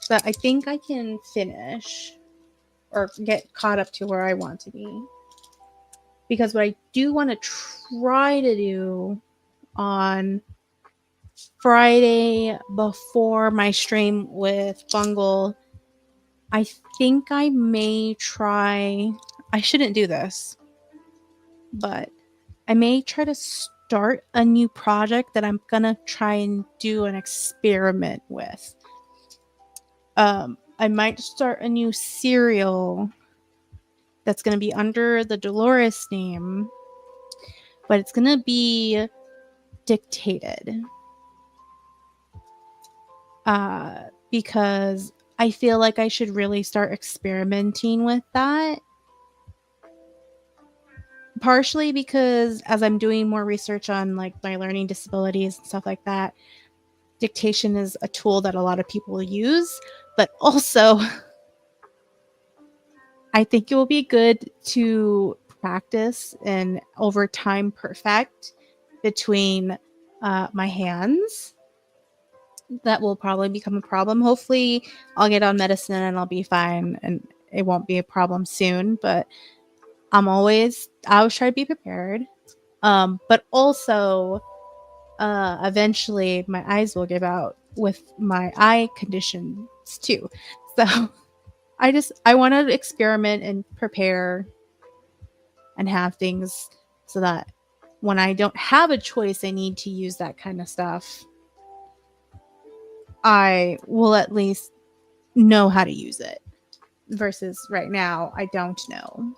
But I think I can finish or get caught up to where I want to be. Because what I do want to try to do on Friday before my stream with Bungle, I think I may try. I shouldn't do this, but I may try to start a new project that I'm gonna try and do an experiment with. I might start a new serial that's gonna be under the Dolores name, but it's gonna be dictated. Because I feel like I should really start experimenting with that. Partially because as I'm doing more research on like my learning disabilities and stuff like that, dictation is a tool that a lot of people use, but also I think it will be good to practice and over time perfect between my hands. That will probably become a problem. Hopefully I'll get on medicine and I'll be fine and it won't be a problem soon, but I always try to be prepared. But also eventually my eyes will give out with my eye conditions too. So I want to experiment and prepare and have things so that when I don't have a choice, I need to use that kind of stuff. I will at least know how to use it versus right now, I don't know.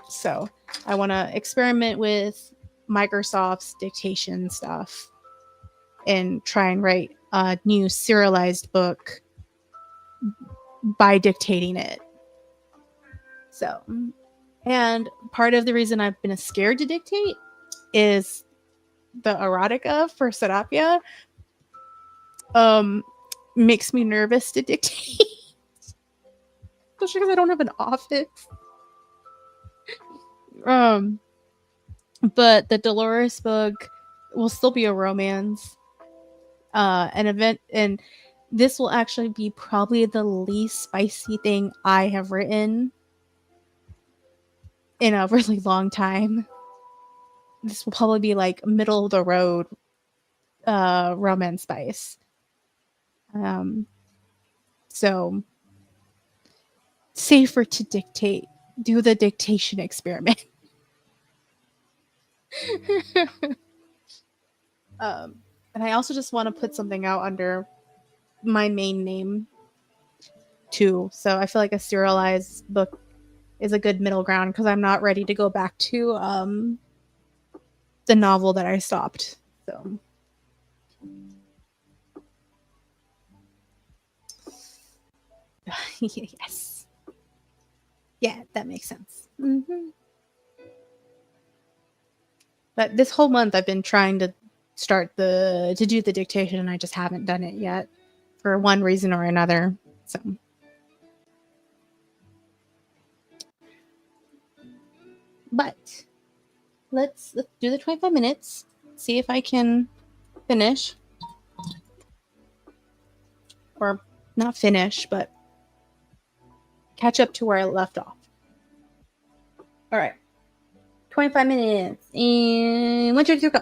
So I want to experiment with Microsoft's dictation stuff and try and write a new serialized book by dictating it. So, and part of the reason I've been scared to dictate is the erotica for Serapia makes me nervous to dictate. Especially because I don't have an office. But the Dolores book will still be a romance. An event, and this will actually be probably the least spicy thing I have written in a really long time. This will probably be like middle of the road romance spice. So safer to dictate. Do the dictation experiment. And I also just want to put something out under my main name too. So I feel like a serialized book is a good middle ground because I'm not ready to go back to the novel that I stopped. So yes. Yeah, that makes sense. Mm-hmm. But this whole month I've been trying to do the dictation and I just haven't done it yet for one reason or another. So but let's do the 25 minutes, see if I can finish or not finish, but catch up to where I left off. All right. 25 minutes and 1, 2, 3, go.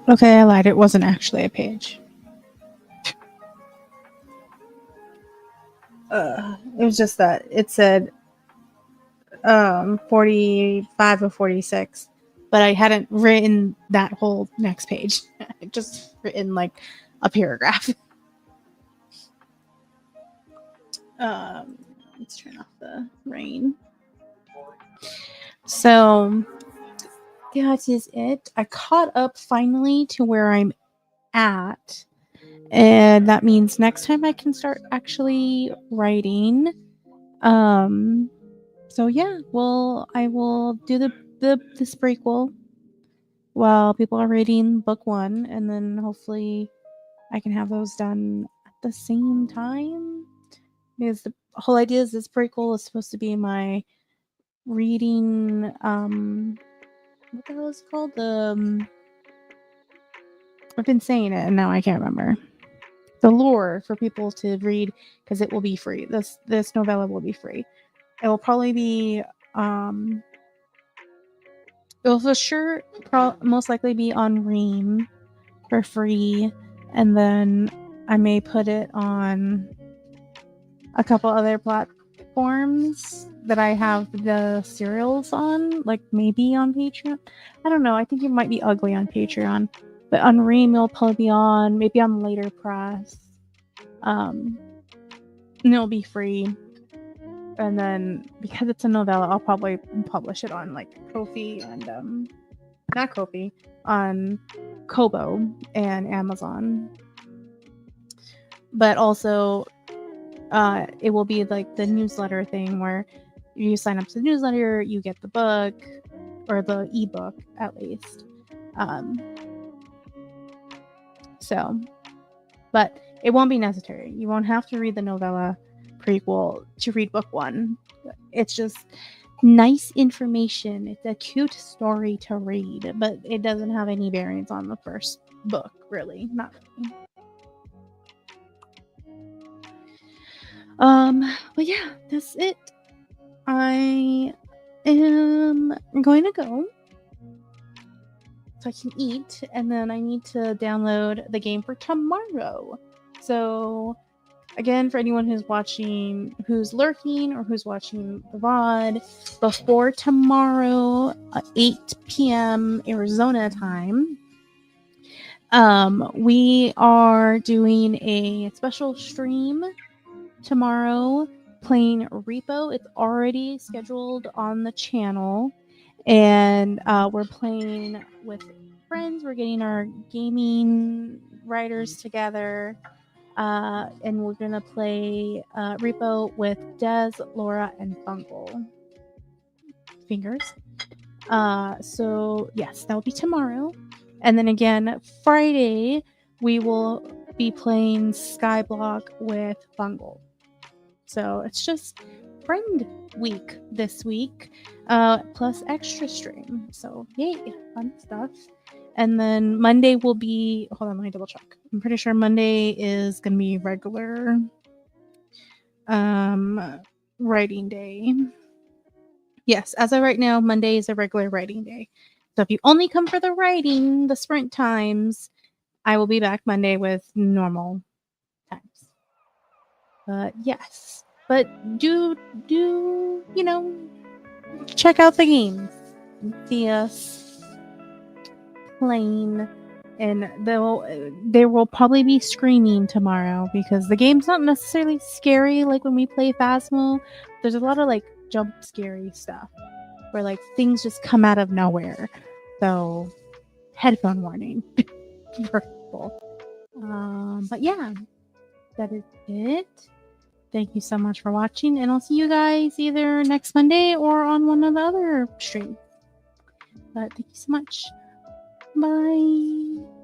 Okay, I lied. It wasn't actually a page. It was just that it said 45 or 46, but I hadn't written that whole next page. I just written like a paragraph. Let's turn off the rain. So that is it. I caught up finally to where I'm at, and that means next time I can start actually writing. So yeah, well, I will do this prequel while people are reading book 1, and then hopefully I can have those done at the same time, because the whole idea is this prequel is supposed to be my reading what the hell is it called? I've been saying it and now I can't remember. The lure for people to read, because it will be free. This novella will be free. It will probably be it will for sure most likely be on Ream for free, and then I may put it on a couple other platforms that I have the serials on, like maybe on Patreon. I don't know. I think it might be ugly on Patreon, but on Ream it'll probably be on, maybe on Later Press. And it'll be free. And then because it's a novella, I'll probably publish it on like Ko-fi and not Ko-fi, on Kobo and Amazon. But also it will be like the newsletter thing where you sign up to the newsletter, you get the book, or the ebook at least. So, but it won't be necessary. You won't have to read the novella prequel to read book 1. It's just nice information. It's a cute story to read, but it doesn't have any bearings on the first book, really. Not really. But yeah, that's it. I am going to go so I can eat, and then I need to download the game for tomorrow. So again, for anyone who's watching, who's lurking, or who's watching the VOD, before tomorrow, 8 p.m. Arizona time, we are doing a special stream tomorrow playing Repo. It's already scheduled on the channel, and we're playing with friends. We're getting our gaming writers together, and we're gonna play Repo with Des, Laura, and Fungal. Fingers. So yes, that will be tomorrow, and then again Friday we will be playing Skyblock with Fungal. So it's just friend week this week, plus extra stream. So yay, fun stuff. And then Monday will be, hold on, let me double check. I'm pretty sure Monday is going to be regular writing day. Yes, as of right now, Monday is a regular writing day. So if you only come for the writing, the sprint times, I will be back Monday with normal times. But yes. But do check out the games. See us playing, and there will probably be screaming tomorrow because the game's not necessarily scary like when we play Phasmo. There's a lot of like jump scary stuff where like things just come out of nowhere. So headphone warning for people. But yeah, that is it. Thank you so much for watching, and I'll see you guys either next Monday or on one of the other streams. But thank you so much. Bye.